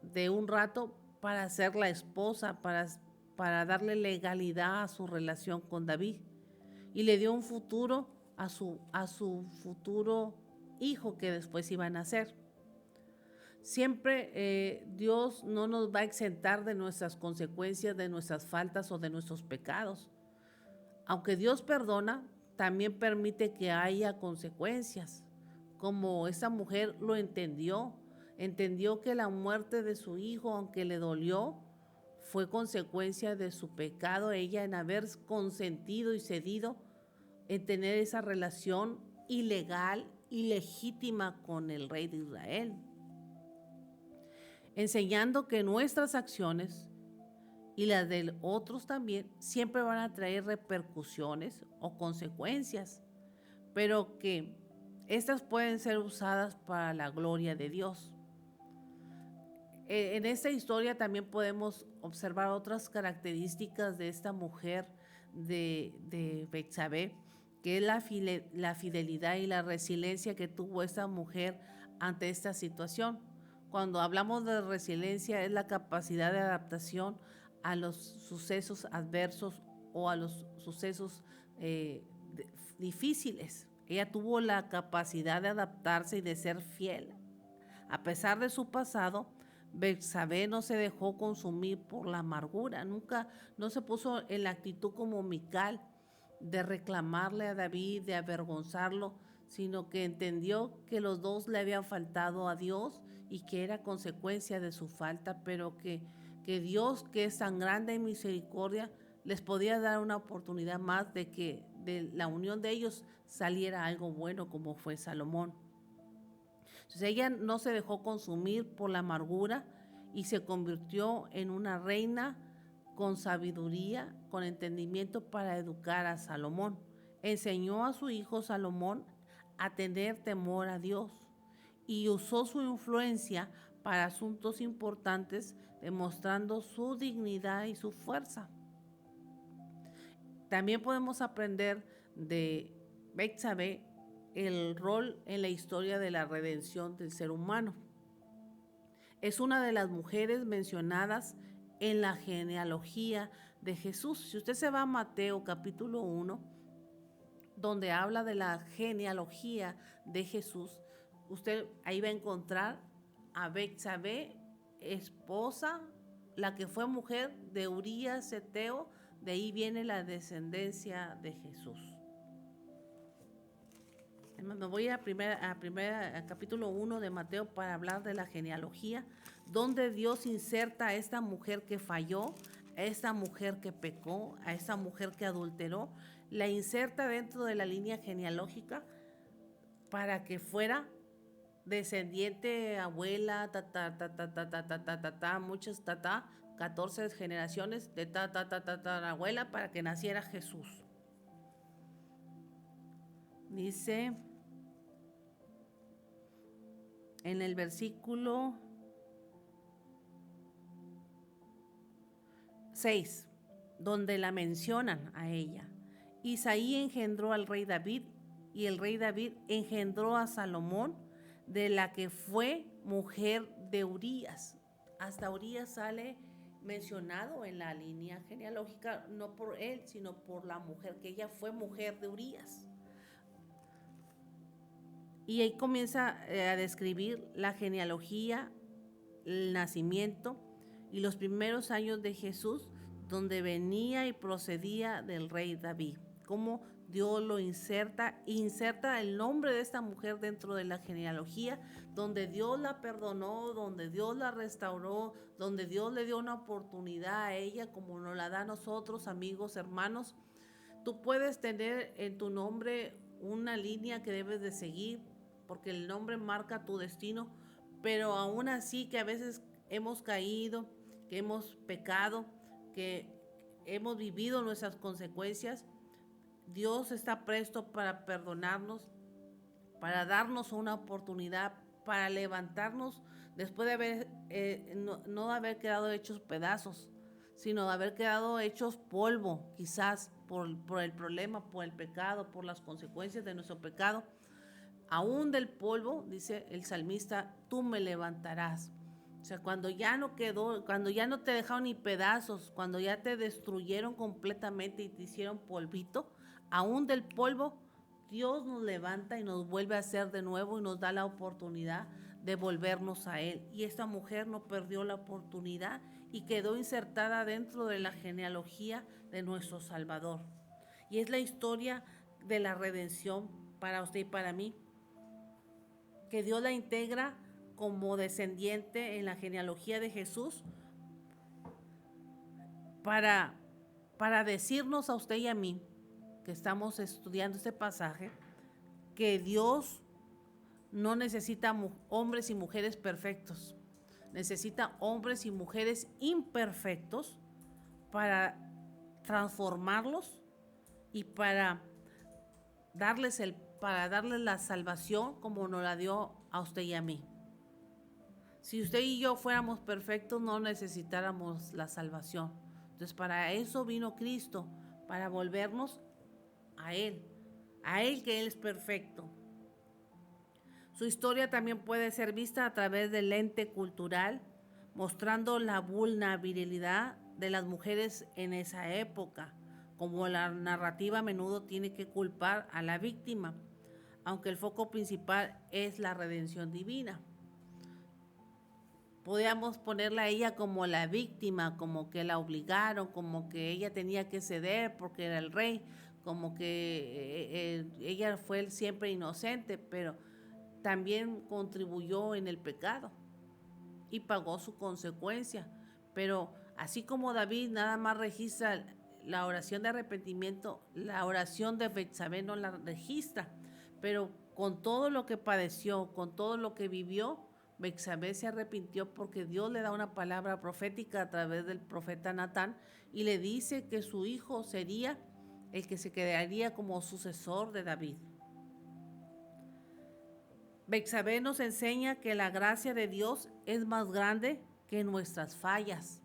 de un rato, para ser la esposa, para darle legalidad a su relación con David. Y le dio un futuro a su futuro hijo que después iba a nacer. Siempre Dios no nos va a exentar de nuestras consecuencias, de nuestras faltas o de nuestros pecados. Aunque Dios perdona, también permite que haya consecuencias. Como esta mujer lo entendió que la muerte de su hijo, aunque le dolió, fue consecuencia de su pecado, ella en haber consentido y cedido en tener esa relación ilegal, ilegítima con el rey de Israel. Enseñando que nuestras acciones y las de otros también siempre van a traer repercusiones o consecuencias, pero que estas pueden ser usadas para la gloria de Dios. En esta historia también podemos observar otras características de esta mujer de Betsabé, que es la fidelidad y la resiliencia que tuvo esta mujer ante esta situación. Cuando hablamos de resiliencia, es la capacidad de adaptación a los sucesos adversos o a los sucesos difíciles. Ella tuvo la capacidad de adaptarse y de ser fiel. A pesar de su pasado, Betsabé no se dejó consumir por la amargura. Nunca no se puso en la actitud como Mical de reclamarle a David, de avergonzarlo, sino que entendió que los dos le habían faltado a Dios y que era consecuencia de su falta, pero que que Dios, que es tan grande en misericordia, les podía dar una oportunidad más de que de la unión de ellos saliera algo bueno, como fue Salomón. Entonces ella no se dejó consumir por la amargura y se convirtió en una reina con sabiduría, con entendimiento para educar a Salomón. Enseñó a su hijo Salomón a tener temor a Dios y usó su influencia para asuntos importantes, demostrando su dignidad y su fuerza. También podemos aprender de Betsabé el rol en la historia de la redención del ser humano. Es una de las mujeres mencionadas en la genealogía de Jesús. Si usted se va a Mateo capítulo 1, donde habla de la genealogía de Jesús, usted ahí va a encontrar a Betsabé, esposa, la que fue mujer de Urías Eteo. De ahí viene la descendencia de Jesús. Me voy a capítulo 1 de Mateo para hablar de la genealogía, donde Dios inserta a esta mujer que falló, a esta mujer que pecó, a esta mujer que adulteró, la inserta dentro de la línea genealógica para que fuera descendiente, abuela, muchas 14 generaciones de abuela para que naciera Jesús. Dice en el versículo 6, donde la mencionan a ella. Isaí engendró al rey David, y el rey David engendró a Salomón, de la que fue mujer de Urías. Hasta Urías sale mencionado en la línea genealógica, no por él, sino por la mujer, que ella fue mujer de Urías. Y ahí comienza a describir la genealogía, el nacimiento y los primeros años de Jesús, donde venía y procedía del rey David. Cómo Dios lo inserta el nombre de esta mujer dentro de la genealogía, donde Dios la perdonó, donde Dios la restauró, donde Dios le dio una oportunidad a ella como nos la da a nosotros, amigos, hermanos. Tú puedes tener en tu nombre una línea que debes de seguir, porque el nombre marca tu destino, pero aún así que a veces hemos caído, que hemos pecado, que hemos vivido nuestras consecuencias, Dios está presto para perdonarnos, para darnos una oportunidad, para levantarnos después de haber, no de haber quedado hechos pedazos, sino de haber quedado hechos polvo, quizás por el problema, por el pecado, por las consecuencias de nuestro pecado. Aún del polvo, dice el salmista, tú me levantarás. O sea, cuando ya no quedó, cuando ya no te dejaron ni pedazos, cuando ya te destruyeron completamente y te hicieron polvito, aún del polvo, Dios nos levanta y nos vuelve a hacer de nuevo y nos da la oportunidad de volvernos a Él. Y esta mujer no perdió la oportunidad y quedó insertada dentro de la genealogía de nuestro Salvador. Y es la historia de la redención para usted y para mí, que Dios la integra como descendiente en la genealogía de Jesús para decirnos a usted y a mí, que estamos estudiando este pasaje, que Dios no necesita hombres y mujeres perfectos, necesita hombres y mujeres imperfectos para transformarlos y para darles la salvación como nos la dio a usted y a mí. Si usted y yo fuéramos perfectos, no necesitáramos la salvación. Entonces, para eso vino Cristo, para volvernos a Él que Él es perfecto. Su historia también puede ser vista a través del lente cultural, mostrando la vulnerabilidad de las mujeres en esa época, como la narrativa a menudo tiene que culpar a la víctima, aunque el foco principal es la redención divina. Podríamos ponerla a ella como la víctima, como que la obligaron, como que ella tenía que ceder porque era el rey, como que ella fue siempre inocente, pero también contribuyó en el pecado y pagó su consecuencia. Pero así como David nada más registra la oración de arrepentimiento, la oración de Betsabé no la registra. Pero con todo lo que padeció, con todo lo que vivió, Betsabé se arrepintió porque Dios le da una palabra profética a través del profeta Natán y le dice que su hijo sería el que se quedaría como sucesor de David. Betsabé nos enseña que la gracia de Dios es más grande que nuestras fallas.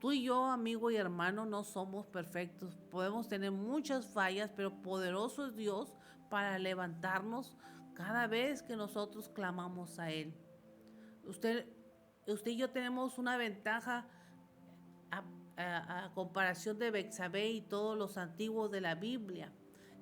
Tú y yo, amigo y hermano, no somos perfectos. Podemos tener muchas fallas, pero poderoso es Dios para levantarnos cada vez que nosotros clamamos a Él. Usted y yo tenemos una ventaja a comparación de Betsabé y todos los antiguos de la Biblia,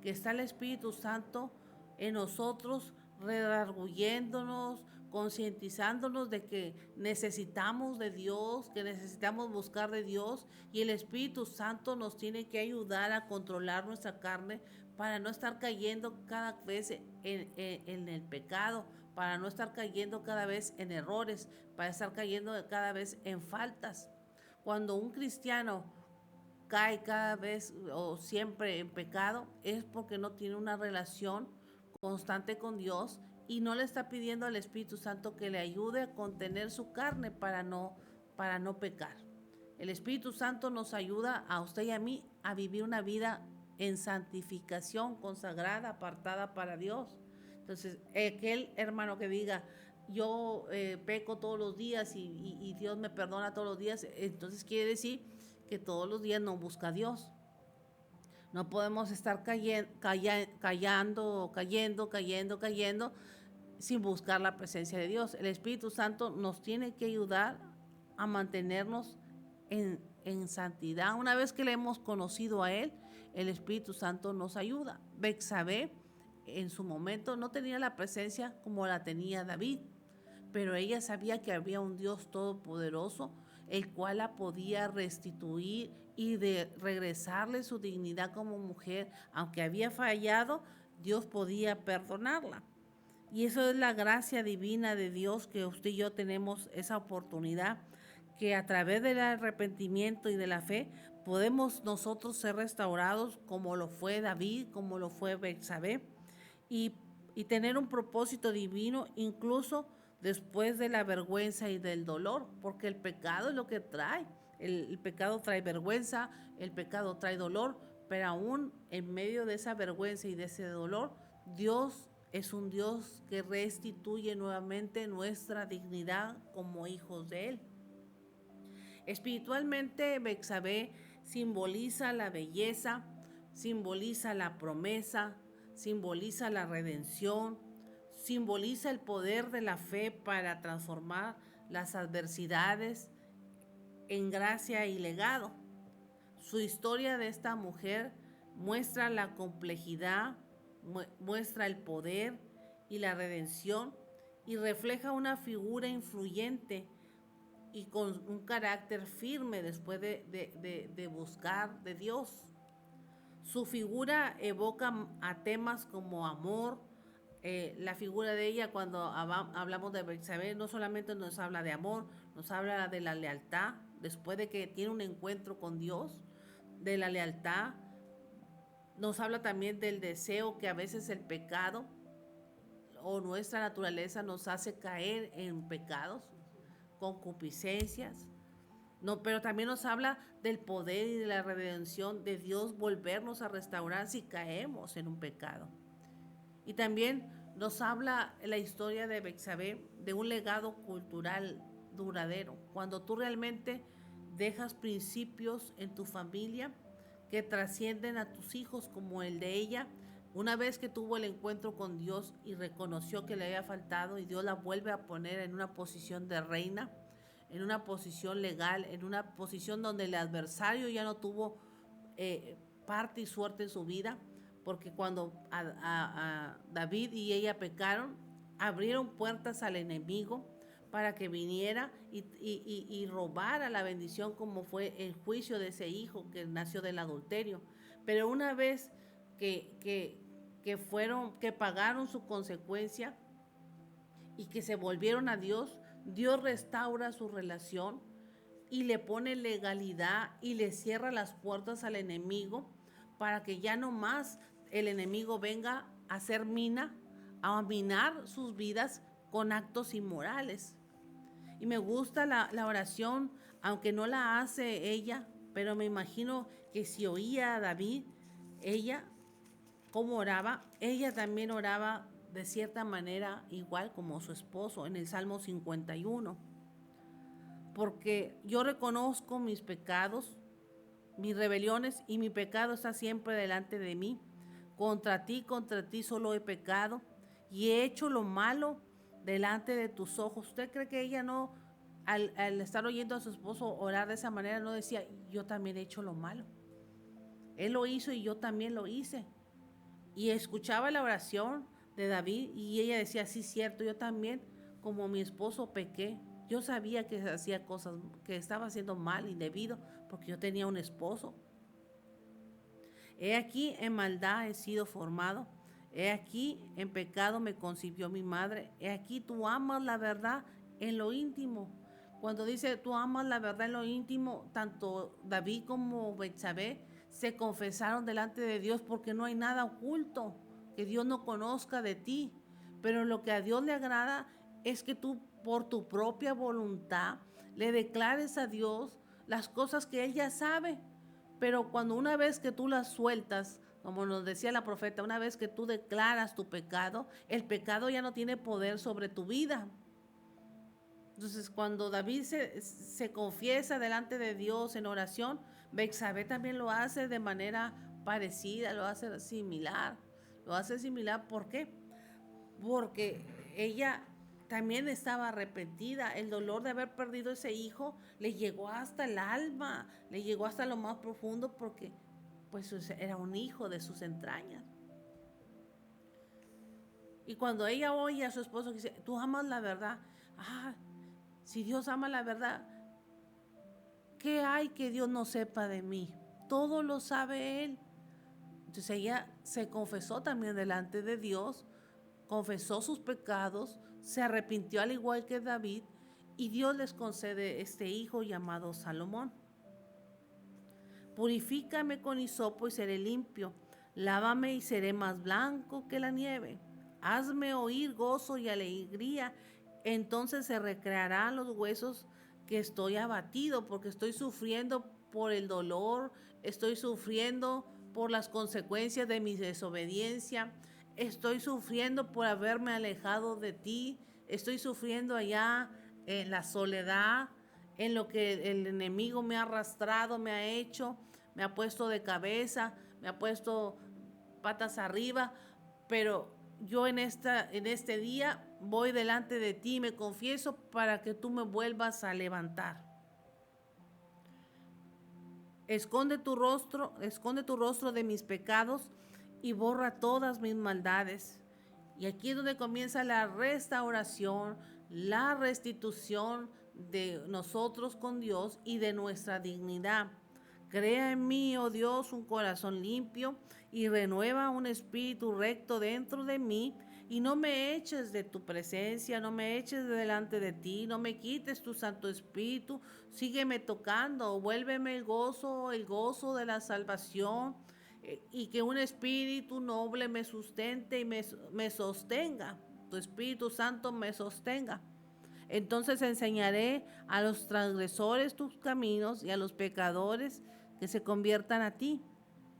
que está el Espíritu Santo en nosotros, redarguyéndonos, concientizándonos de que necesitamos de Dios, que necesitamos buscar de Dios, y el Espíritu Santo nos tiene que ayudar a controlar nuestra carne para no estar cayendo cada vez en el pecado, para no estar cayendo cada vez en errores, para estar cayendo cada vez en faltas. Cuando un cristiano cae cada vez o siempre en pecado, es porque no tiene una relación constante con Dios y no le está pidiendo al Espíritu Santo que le ayude a contener su carne para no pecar. El Espíritu Santo nos ayuda a usted y a mí a vivir una vida en santificación, consagrada, apartada para Dios. Entonces, aquel hermano que diga, yo peco todos los días y Dios me perdona todos los días, entonces quiere decir que todos los días no busca a Dios. No podemos estar cayendo sin buscar la presencia de Dios. El Espíritu Santo nos tiene que ayudar a mantenernos en santidad. Una vez que le hemos conocido a Él, el Espíritu Santo nos ayuda. Betsabé en su momento no tenía la presencia como la tenía David, pero ella sabía que había un Dios todopoderoso, el cual la podía restituir y de regresarle su dignidad como mujer. Aunque había fallado, Dios podía perdonarla. Y eso es la gracia divina de Dios, que usted y yo tenemos esa oportunidad, que a través del arrepentimiento y de la fe podemos nosotros ser restaurados como lo fue David, como lo fue Betsabé, y tener un propósito divino incluso después de la vergüenza y del dolor, porque el pecado es lo que trae. El pecado trae vergüenza, el pecado trae dolor, pero aún en medio de esa vergüenza y de ese dolor, Dios es un Dios que restituye nuevamente nuestra dignidad como hijos de Él. Espiritualmente, Betsabé simboliza la belleza, simboliza la promesa, simboliza la redención, simboliza el poder de la fe para transformar las adversidades en gracia y legado. Su historia de esta mujer muestra la complejidad, muestra el poder y la redención, y refleja una figura influyente y con un carácter firme después de buscar de Dios. Su figura evoca a temas como amor. La figura de ella, cuando hablamos de Betsabé, no solamente nos habla de amor, nos habla de la lealtad, después de que tiene un encuentro con Dios, de la lealtad. Nos habla también del deseo, que a veces el pecado o nuestra naturaleza nos hace caer en pecados, concupiscencias. No, pero también nos habla del poder y de la redención de Dios, volvernos a restaurar si caemos en un pecado. Y también nos habla la historia de Betsabé de un legado cultural duradero. Cuando tú realmente dejas principios en tu familia que trascienden a tus hijos, como el de ella, una vez que tuvo el encuentro con Dios y reconoció que le había faltado, y Dios la vuelve a poner en una posición de reina, en una posición legal, en una posición donde el adversario ya no tuvo parte y suerte en su vida, porque cuando a David y ella pecaron, abrieron puertas al enemigo para que viniera y robara la bendición, como fue el juicio de ese hijo que nació del adulterio. Pero una vez que pagaron su consecuencia y que se volvieron a Dios, Dios restaura su relación y le pone legalidad y le cierra las puertas al enemigo para que ya no más el enemigo venga a hacer mina, a minar sus vidas con actos inmorales. Y me gusta la oración, aunque no la hace ella, pero me imagino que si oía a David, ella, cómo oraba, ella también oraba de cierta manera igual como su esposo en el Salmo 51. Porque yo reconozco mis pecados, mis rebeliones, y mi pecado está siempre delante de mí. Contra ti solo he pecado y he hecho lo malo delante de tus ojos. ¿Usted cree que ella no, al estar oyendo a su esposo orar de esa manera, no decía, yo también he hecho lo malo? Él lo hizo y yo también lo hice. Y escuchaba la oración de David y ella decía, sí, cierto, yo también, como mi esposo, pequé. Yo sabía que hacía cosas, que estaba haciendo mal, indebido, porque yo tenía un esposo. He aquí en maldad he sido formado. He aquí en pecado me concibió mi madre. He aquí tú amas la verdad en lo íntimo. Cuando dice tú amas la verdad en lo íntimo, tanto David como Betsabé se confesaron delante de Dios porque no hay nada oculto que Dios no conozca de ti. Pero lo que a Dios le agrada es que tú por tu propia voluntad le declares a Dios las cosas que Él ya sabe. Pero cuando una vez que tú las sueltas, como nos decía la profeta, una vez que tú declaras tu pecado, el pecado ya no tiene poder sobre tu vida. Entonces, cuando David se confiesa delante de Dios en oración, Betsabé también lo hace de manera parecida, lo hace similar. Lo hace similar, ¿por qué? Porque ella también estaba arrepentida. El dolor de haber perdido ese hijo le llegó hasta el alma, le llegó hasta lo más profundo porque pues era un hijo de sus entrañas. Y cuando ella oye a su esposo que dice, tú amas la verdad, si Dios ama la verdad, ¿qué hay que Dios no sepa de mí? Todo lo sabe Él. Entonces ella se confesó también delante de Dios, confesó sus pecados, se arrepintió al igual que David, y Dios les concede este hijo llamado Salomón. Purifícame con hisopo y seré limpio, lávame y seré más blanco que la nieve. Hazme oír gozo y alegría, entonces se recrearán los huesos que estoy abatido, porque estoy sufriendo por el dolor, estoy sufriendo por las consecuencias de mi desobediencia, estoy sufriendo por haberme alejado de ti, estoy sufriendo allá en la soledad, en lo que el enemigo me ha arrastrado, me ha hecho, me ha puesto de cabeza, me ha puesto patas arriba, pero yo en este día voy delante de ti y me confieso para que tú me vuelvas a levantar. Esconde tu rostro de mis pecados y borra todas mis maldades. Y aquí es donde comienza la restauración, la restitución de nosotros con Dios y de nuestra dignidad. Crea en mí, oh Dios, un corazón limpio y renueva un espíritu recto dentro de mí. Y no me eches de tu presencia, no me eches de delante de ti, no me quites tu Santo Espíritu. Sígueme tocando, vuélveme el gozo de la salvación, y que un espíritu noble me sustente y me sostenga. Tu Espíritu Santo me sostenga. Entonces enseñaré a los transgresores tus caminos y a los pecadores que se conviertan a ti.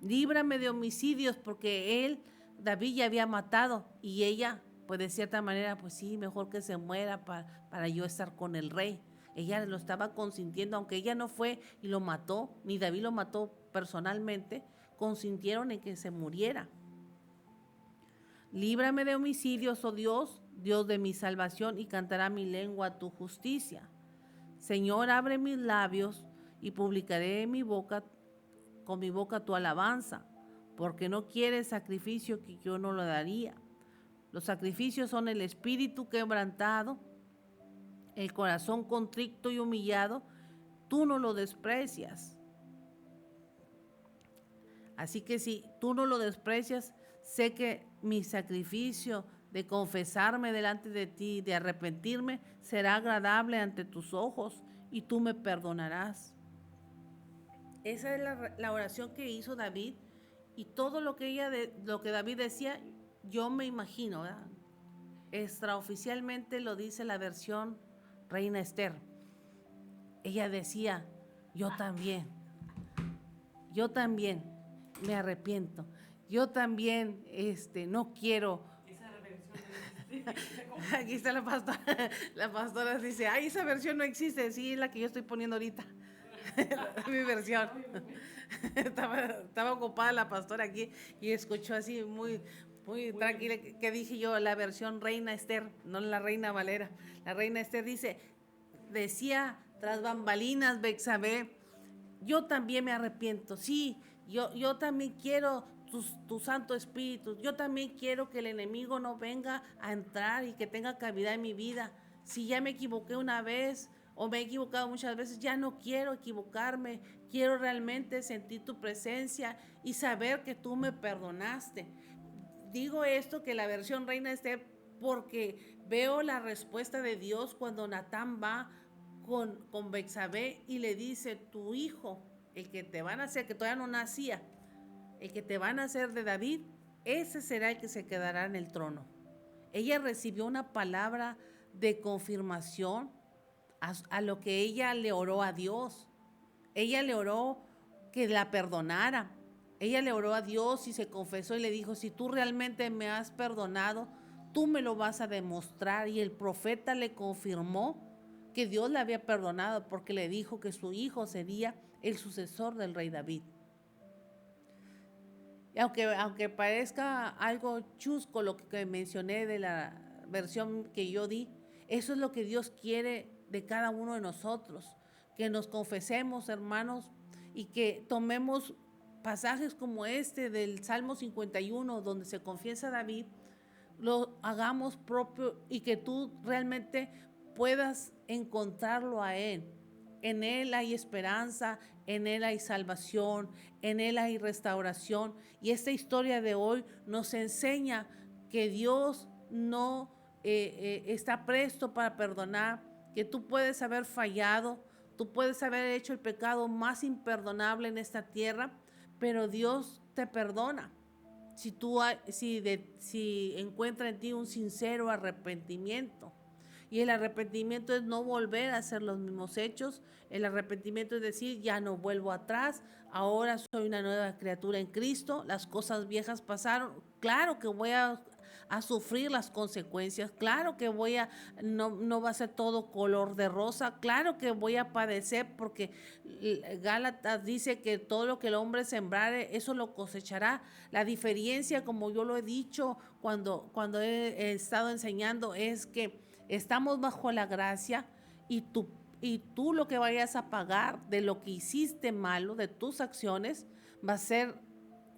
Líbrame de homicidios, porque David ya había matado, y ella, pues de cierta manera, pues sí, mejor que se muera para yo estar con el rey. Ella lo estaba consintiendo, aunque ella no fue y lo mató, ni David lo mató personalmente, consintieron en que se muriera. Líbrame de homicidios, oh Dios, Dios de mi salvación, y cantará mi lengua tu justicia. Señor, abre mis labios y publicaré con mi boca tu alabanza, porque no quieres sacrificio que yo no lo daría. Los sacrificios son el espíritu quebrantado, el corazón contrito y humillado, tú no lo desprecias. Así que si tú no lo desprecias, sé que mi sacrificio de confesarme delante de ti, de arrepentirme, será agradable ante tus ojos, y tú me perdonarás. Esa es la oración que hizo David, y todo lo que David decía, yo me imagino, ¿verdad? Extraoficialmente lo dice la versión Reina Esther. Ella decía, yo también me arrepiento, yo también no quiero. Aquí está la pastora dice, ay, esa versión no existe, sí, es la que yo estoy poniendo ahorita. Mi versión. Estaba ocupada la pastora aquí y escuchó así muy tranquila que dije yo, la versión Reina Esther, no la Reina Valera. La Reina Esther decía tras bambalinas, Bexabé, yo también me arrepiento, sí, yo también quiero tu Santo Espíritu, yo también quiero que el enemigo no venga a entrar y que tenga cavidad en mi vida. Si ya me equivoqué una vez o me he equivocado muchas veces, ya no quiero equivocarme, quiero realmente sentir tu presencia y saber que tú me perdonaste. Digo esto, que la versión Reina Esther, porque veo la respuesta de Dios cuando Natán va con Bexabé y le dice, tu hijo, el que te van a hacer, que todavía no nacía, el que te van a hacer de David, ese será el que se quedará en el trono. Ella recibió una palabra de confirmación a lo que ella le oró a Dios. Ella le oró que la perdonara. Ella le oró a Dios y se confesó y le dijo, si tú realmente me has perdonado, tú me lo vas a demostrar. Y el profeta le confirmó que Dios le había perdonado, porque le dijo que su hijo sería el sucesor del rey David. Y aunque parezca algo chusco lo que mencioné de la versión que yo di, eso es lo que Dios quiere de cada uno de nosotros, que nos confesemos, hermanos, y que tomemos pasajes como este del Salmo 51, donde se confiesa David, lo hagamos propio y que tú realmente puedas encontrarlo a Él. En Él hay esperanza, en Él hay salvación, en Él hay restauración. Y esta historia de hoy nos enseña que Dios no está presto para perdonar, que tú puedes haber fallado, tú puedes haber hecho el pecado más imperdonable en esta tierra, pero Dios te perdona. Si encuentra en ti un sincero arrepentimiento. Y el arrepentimiento es no volver a hacer los mismos hechos. El arrepentimiento es decir, ya no vuelvo atrás, ahora soy una nueva criatura en Cristo, las cosas viejas pasaron. Claro que voy a sufrir las consecuencias, claro que no va a ser todo color de rosa, claro que voy a padecer, porque Gálatas dice que todo lo que el hombre sembrare, eso lo cosechará. La diferencia, como yo lo he dicho cuando he estado enseñando, es que estamos bajo la gracia, y tú lo que vayas a pagar de lo que hiciste malo, de tus acciones, va a ser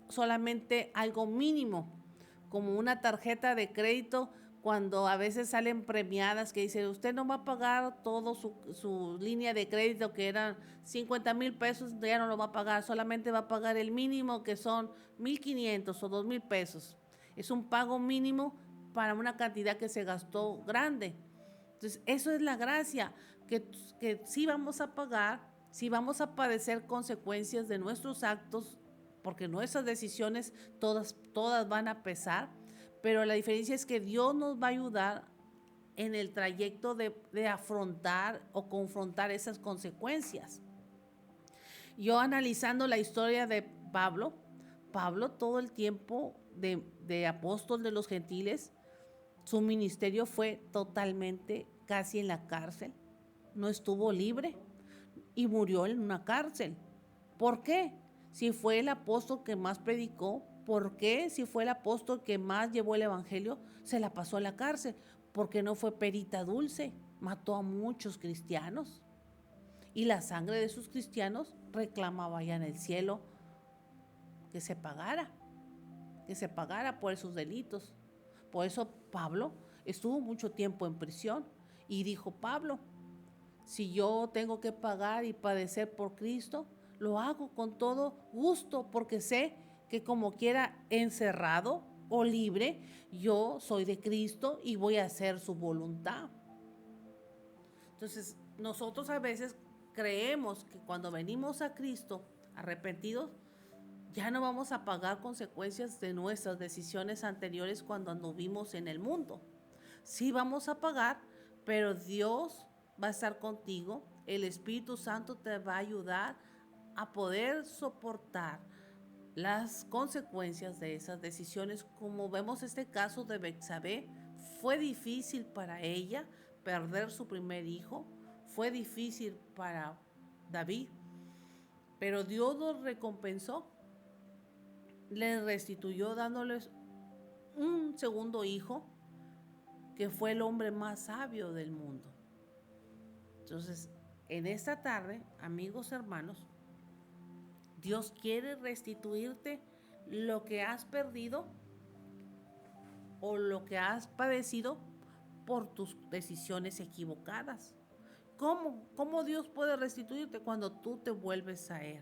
solamente algo mínimo, como una tarjeta de crédito, cuando a veces salen premiadas que dicen, usted no va a pagar todo su línea de crédito, que eran 50,000 pesos, ya no lo va a pagar, solamente va a pagar el mínimo, que son 1,500 o 2,000 pesos. Es un pago mínimo para una cantidad que se gastó grande. Entonces, eso es la gracia, que sí vamos a pagar, sí vamos a padecer consecuencias de nuestros actos, porque nuestras decisiones todas van a pesar, pero la diferencia es que Dios nos va a ayudar en el trayecto de afrontar o confrontar esas consecuencias. Yo, analizando la historia de Pablo todo el tiempo de apóstol de los gentiles, su ministerio fue totalmente casi en la cárcel. No estuvo libre y murió en una cárcel. ¿Por qué? Si fue el apóstol que más predicó, ¿por qué? Si fue el apóstol que más llevó el evangelio, se la pasó a la cárcel. Porque no fue perita dulce, mató a muchos cristianos. Y la sangre de esos cristianos reclamaba allá en el cielo que se pagara por esos delitos. Por eso Pablo estuvo mucho tiempo en prisión, y dijo Pablo, si yo tengo que pagar y padecer por Cristo, lo hago con todo gusto, porque sé que como quiera, encerrado o libre, yo soy de Cristo y voy a hacer su voluntad. Entonces, nosotros a veces creemos que cuando venimos a Cristo arrepentidos, ya no vamos a pagar consecuencias de nuestras decisiones anteriores cuando anduvimos en el mundo. Sí vamos a pagar, pero Dios va a estar contigo. El Espíritu Santo te va a ayudar a poder soportar las consecuencias de esas decisiones. Como vemos este caso de Betsabé, fue difícil para ella perder su primer hijo, fue difícil para David, pero Dios los recompensó, les restituyó dándoles un segundo hijo, que fue el hombre más sabio del mundo. Entonces, en esta tarde, amigos, hermanos, Dios quiere restituirte lo que has perdido o lo que has padecido por tus decisiones equivocadas. ¿Cómo Dios puede restituirte? Cuando tú te vuelves a Él.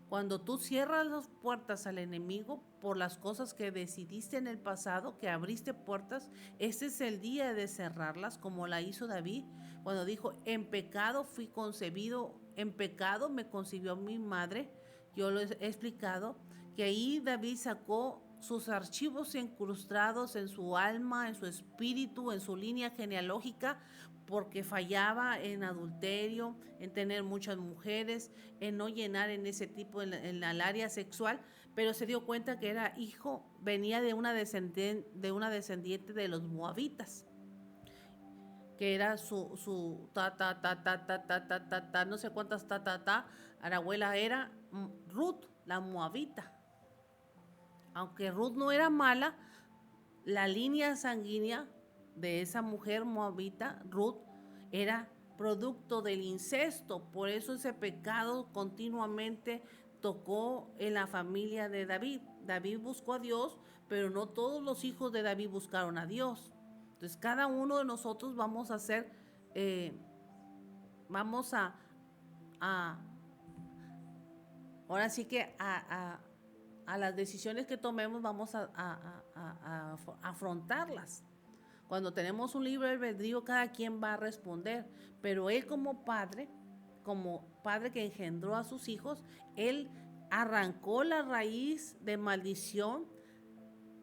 Cuando tú cierras las puertas al enemigo por las cosas que decidiste en el pasado, que abriste puertas, este es el día de cerrarlas, como la hizo David, cuando dijo: en pecado fui concebido, en pecado me concibió mi madre. Yo lo he explicado, que ahí David sacó sus archivos incrustados en su alma, en su espíritu, en su línea genealógica, porque fallaba en adulterio, en tener muchas mujeres, en no llenar en ese tipo, en el área sexual, pero se dio cuenta que era hijo, venía de una descendiente de los moabitas, que era su no sé cuántas la abuela era Ruth, la moabita. Aunque Ruth no era mala, la línea sanguínea de esa mujer moabita, Ruth, era producto del incesto. Por eso ese pecado continuamente tocó en la familia de David. David buscó a Dios, pero no todos los hijos de David buscaron a Dios. Entonces cada uno de nosotros vamos a hacer, vamos a ahora sí que a las decisiones que tomemos vamos a afrontarlas. Cuando tenemos un libre albedrío, cada quien va a responder, pero él como padre que engendró a sus hijos, él arrancó la raíz de maldición,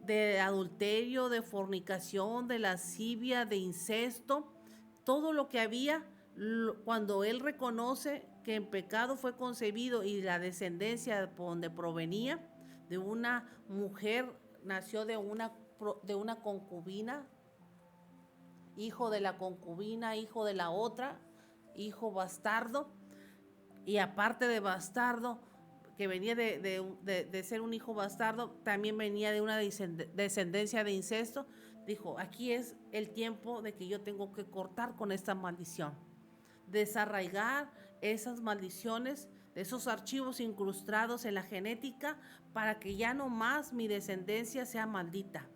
de adulterio, de fornicación, de lascivia, de incesto, todo lo que había. Cuando él reconoce que en pecado fue concebido y la descendencia por donde provenía, de una mujer, nació de una concubina, hijo de la concubina, hijo de la otra, hijo bastardo, y aparte de bastardo, que venía de ser un hijo bastardo, también venía de una descendencia de incesto. Dijo: aquí es el tiempo de que yo tengo que cortar con esta maldición, desarraigar esas maldiciones, de esos archivos incrustados en la genética, para que ya no más mi descendencia sea maldita.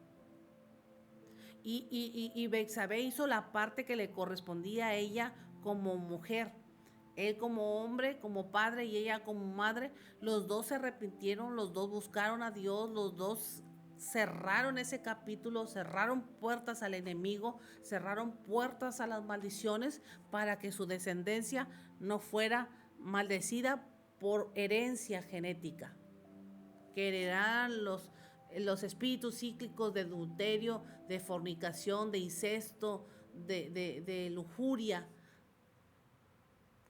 Y Betsabé hizo la parte que le correspondía a ella como mujer. Él como hombre, como padre, y ella como madre. Los dos se arrepintieron, los dos buscaron a Dios, los dos cerraron ese capítulo, cerraron puertas al enemigo, cerraron puertas a las maldiciones, para que su descendencia no fuera maldecida por herencia genética, que heredaran los espíritus cíclicos de adulterio, de fornicación, de incesto, de lujuria.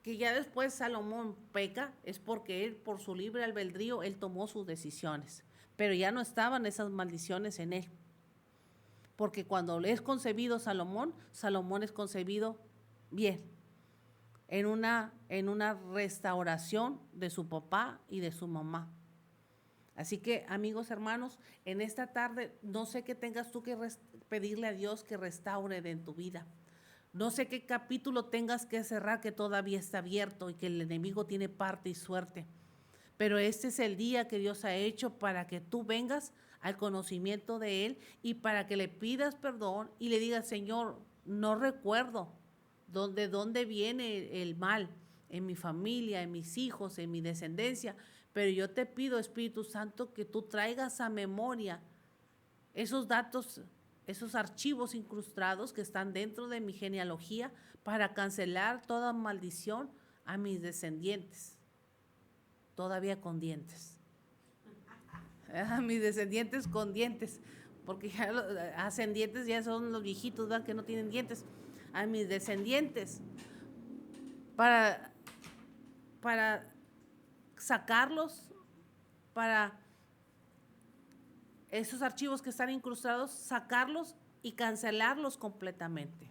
Que ya después Salomón peca, es porque él, por su libre albedrío, él tomó sus decisiones, pero ya no estaban esas maldiciones en él, porque cuando le es concebido Salomón es concebido bien, en una restauración de su papá y de su mamá. Así que, amigos, hermanos, en esta tarde, no sé qué tengas tú que pedirle a Dios que restaure en tu vida. No sé qué capítulo tengas que cerrar que todavía está abierto y que el enemigo tiene parte y suerte. Pero este es el día que Dios ha hecho para que tú vengas al conocimiento de Él y para que le pidas perdón y le digas: Señor, no recuerdo de dónde viene el mal en mi familia, en mis hijos, en mi descendencia, pero yo te pido, Espíritu Santo, que tú traigas a memoria esos datos, esos archivos incrustados que están dentro de mi genealogía, para cancelar toda maldición a mis descendientes, todavía con dientes. A mis descendientes con dientes, porque ya ascendientes ya son los viejitos, ¿verdad? Que no tienen dientes. A mis descendientes, para sacarlos, para esos archivos que están incrustados, sacarlos y cancelarlos completamente.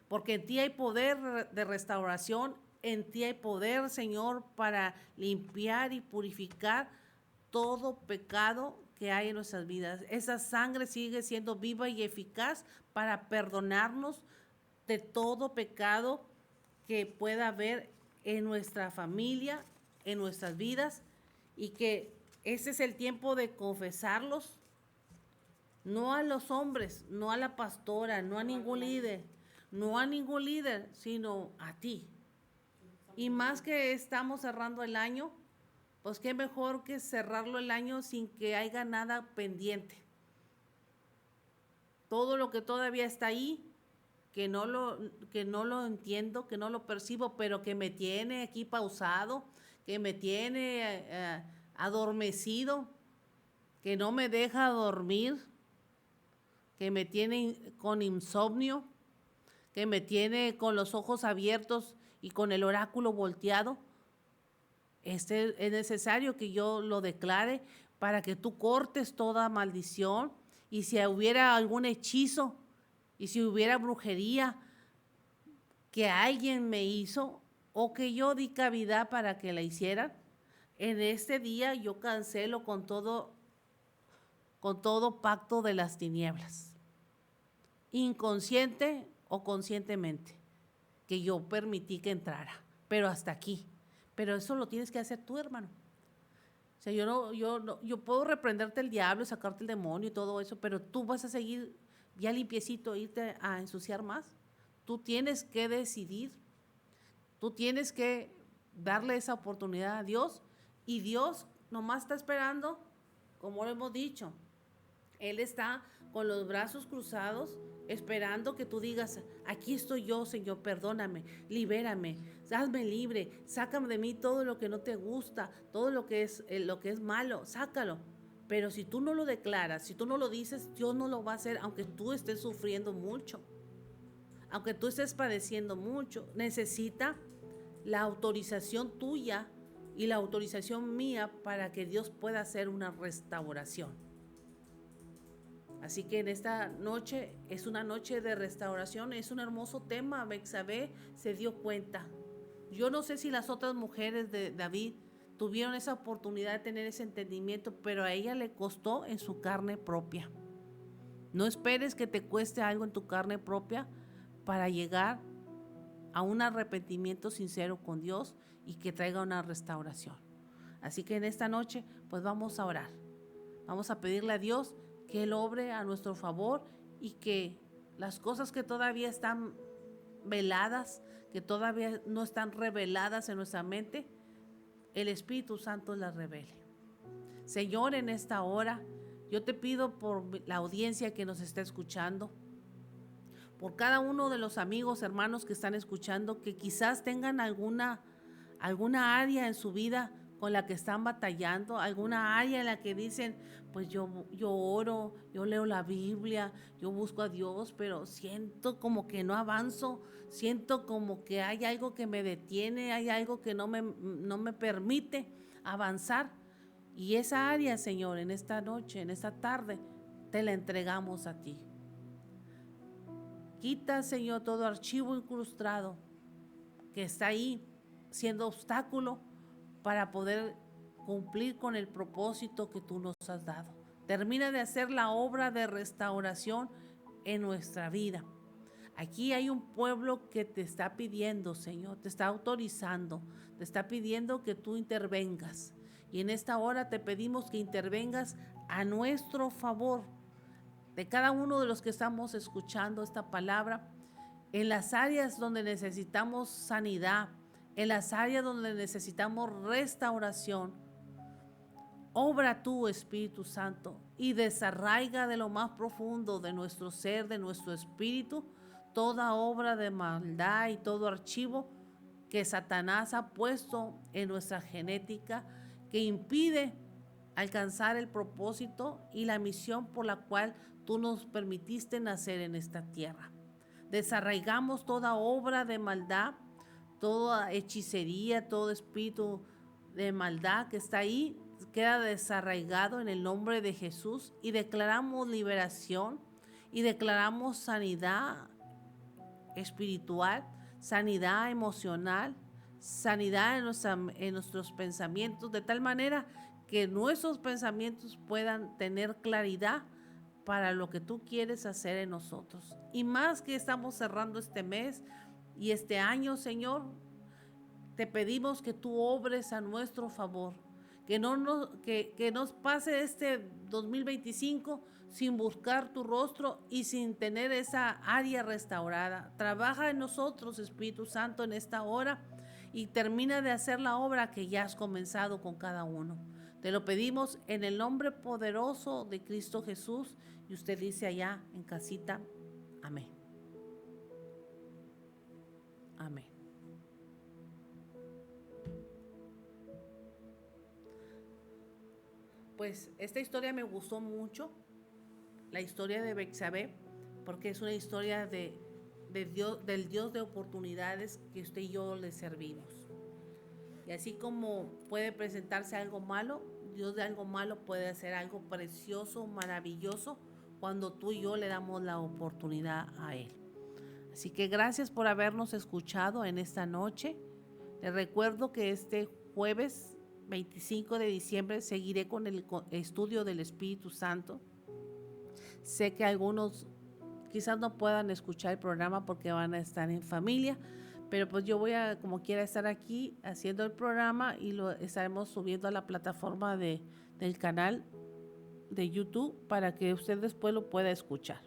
Porque en ti hay poder de restauración, en ti hay poder, Señor, para limpiar y purificar todo pecado que hay en nuestras vidas. Esa sangre sigue siendo viva y eficaz para perdonarnos de todo pecado que pueda haber en nuestra familia, en nuestras vidas, y que ese es el tiempo de confesarlos, no a los hombres, no a la pastora, no a ningún líder, sino a ti. Y más que estamos cerrando el año, pues qué mejor que cerrarlo el año sin que haya nada pendiente. Todo lo que todavía está ahí, que no lo entiendo, que no lo percibo, pero que me tiene aquí pausado, que me tiene adormecido, que no me deja dormir, que me tiene con insomnio, que me tiene con los ojos abiertos y con el oráculo volteado. Es necesario que yo lo declare para que tú cortes toda maldición, y si hubiera algún hechizo y si hubiera brujería que alguien me hizo o que yo di cavidad para que la hicieran, en este día yo cancelo con todo pacto de las tinieblas, inconsciente o conscientemente, que yo permití que entrara, pero hasta aquí. Pero eso lo tienes que hacer tú, hermano. O sea, yo puedo reprenderte el diablo, sacarte el demonio y todo eso, pero tú vas a seguir ya limpiecito, irte a ensuciar más. Tú tienes que decidir, tú tienes que darle esa oportunidad a Dios, y Dios nomás está esperando, como lo hemos dicho. Él está con los brazos cruzados, esperando que tú digas: aquí estoy yo, Señor, perdóname, libérame, hazme libre, sácame de mí todo lo que no te gusta, todo lo que es malo, sácalo. Pero si tú no lo declaras, si tú no lo dices, Dios no lo va a hacer, aunque tú estés sufriendo mucho, aunque tú estés padeciendo mucho. Necesita la autorización tuya y la autorización mía para que Dios pueda hacer una restauración. Así que en esta noche es una noche de restauración, es un hermoso tema. Betsabé se dio cuenta. Yo no sé si las otras mujeres de David tuvieron esa oportunidad de tener ese entendimiento, pero a ella le costó en su carne propia. No esperes que te cueste algo en tu carne propia para llegar a un arrepentimiento sincero con Dios y que traiga una restauración. Así que en esta noche pues vamos a orar. Vamos a pedirle a Dios que Él obre a nuestro favor, y que las cosas que todavía están veladas, que todavía no están reveladas en nuestra mente, el Espíritu Santo las revele. Señor, en esta hora yo te pido por la audiencia que nos está escuchando, por cada uno de los amigos, hermanos que están escuchando, que quizás tengan alguna área en su vida con la que están batallando, alguna área en la que dicen: pues yo oro, yo leo la Biblia, yo busco a Dios, pero siento como que no avanzo, siento como que hay algo que me detiene, hay algo que no me permite avanzar. Y esa área, Señor, en esta noche, en esta tarde, te la entregamos a ti. Quita, Señor, todo archivo incrustado que está ahí siendo obstáculo para poder cumplir con el propósito que tú nos has dado. Termina de hacer la obra de restauración en nuestra vida. Aquí hay un pueblo que te está pidiendo, Señor, te está autorizando, te está pidiendo que tú intervengas. Y en esta hora te pedimos que intervengas a nuestro favor, de cada uno de los que estamos escuchando esta palabra, en las áreas donde necesitamos sanidad, en las áreas donde necesitamos restauración. Obra tú, Espíritu Santo, y desarraiga de lo más profundo de nuestro ser, de nuestro espíritu, toda obra de maldad y todo archivo que Satanás ha puesto en nuestra genética, que impide alcanzar el propósito y la misión por la cual tú nos permitiste nacer en esta tierra. Desarraigamos toda obra de maldad, toda hechicería, todo espíritu de maldad que está ahí, queda desarraigado en el nombre de Jesús, y declaramos liberación y declaramos sanidad espiritual, sanidad emocional, sanidad en nuestros pensamientos, de tal manera que nuestros pensamientos puedan tener claridad para lo que tú quieres hacer en nosotros. Y más que estamos cerrando este mes y este año, Señor, te pedimos que tú obres a nuestro favor, que nos pase este 2025 sin buscar tu rostro y sin tener esa área restaurada. Trabaja en nosotros, Espíritu Santo, en esta hora, y termina de hacer la obra que ya has comenzado con cada uno. Te lo pedimos en el nombre poderoso de Cristo Jesús. Y usted dice allá en casita, amén. Amén. Pues esta historia me gustó mucho, la historia de Betsabé, porque es una historia Dios, del Dios de oportunidades que usted y yo le servimos. Y así como puede presentarse algo malo, Dios de algo malo puede hacer algo precioso, maravilloso, cuando tú y yo le damos la oportunidad a Él. Así que gracias por habernos escuchado en esta noche. Les recuerdo que este jueves 25 de diciembre seguiré con el estudio del Espíritu Santo. Sé que algunos quizás no puedan escuchar el programa porque van a estar en familia, pero pues yo voy a, como quiera, estar aquí haciendo el programa y lo estaremos subiendo a la plataforma del canal de YouTube para que usted después lo pueda escuchar.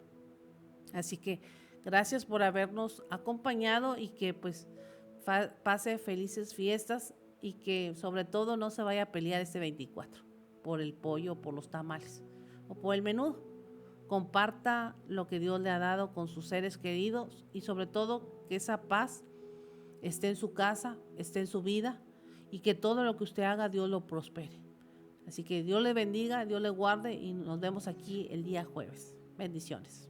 Así que gracias por habernos acompañado y que pues pase felices fiestas y que sobre todo no se vaya a pelear este 24 por el pollo, por los tamales o por el menudo. Comparta lo que Dios le ha dado con sus seres queridos y sobre todo que esa paz esté en su casa, esté en su vida y que todo lo que usted haga Dios lo prospere. Así que Dios le bendiga, Dios le guarde y nos vemos aquí el día jueves. Bendiciones.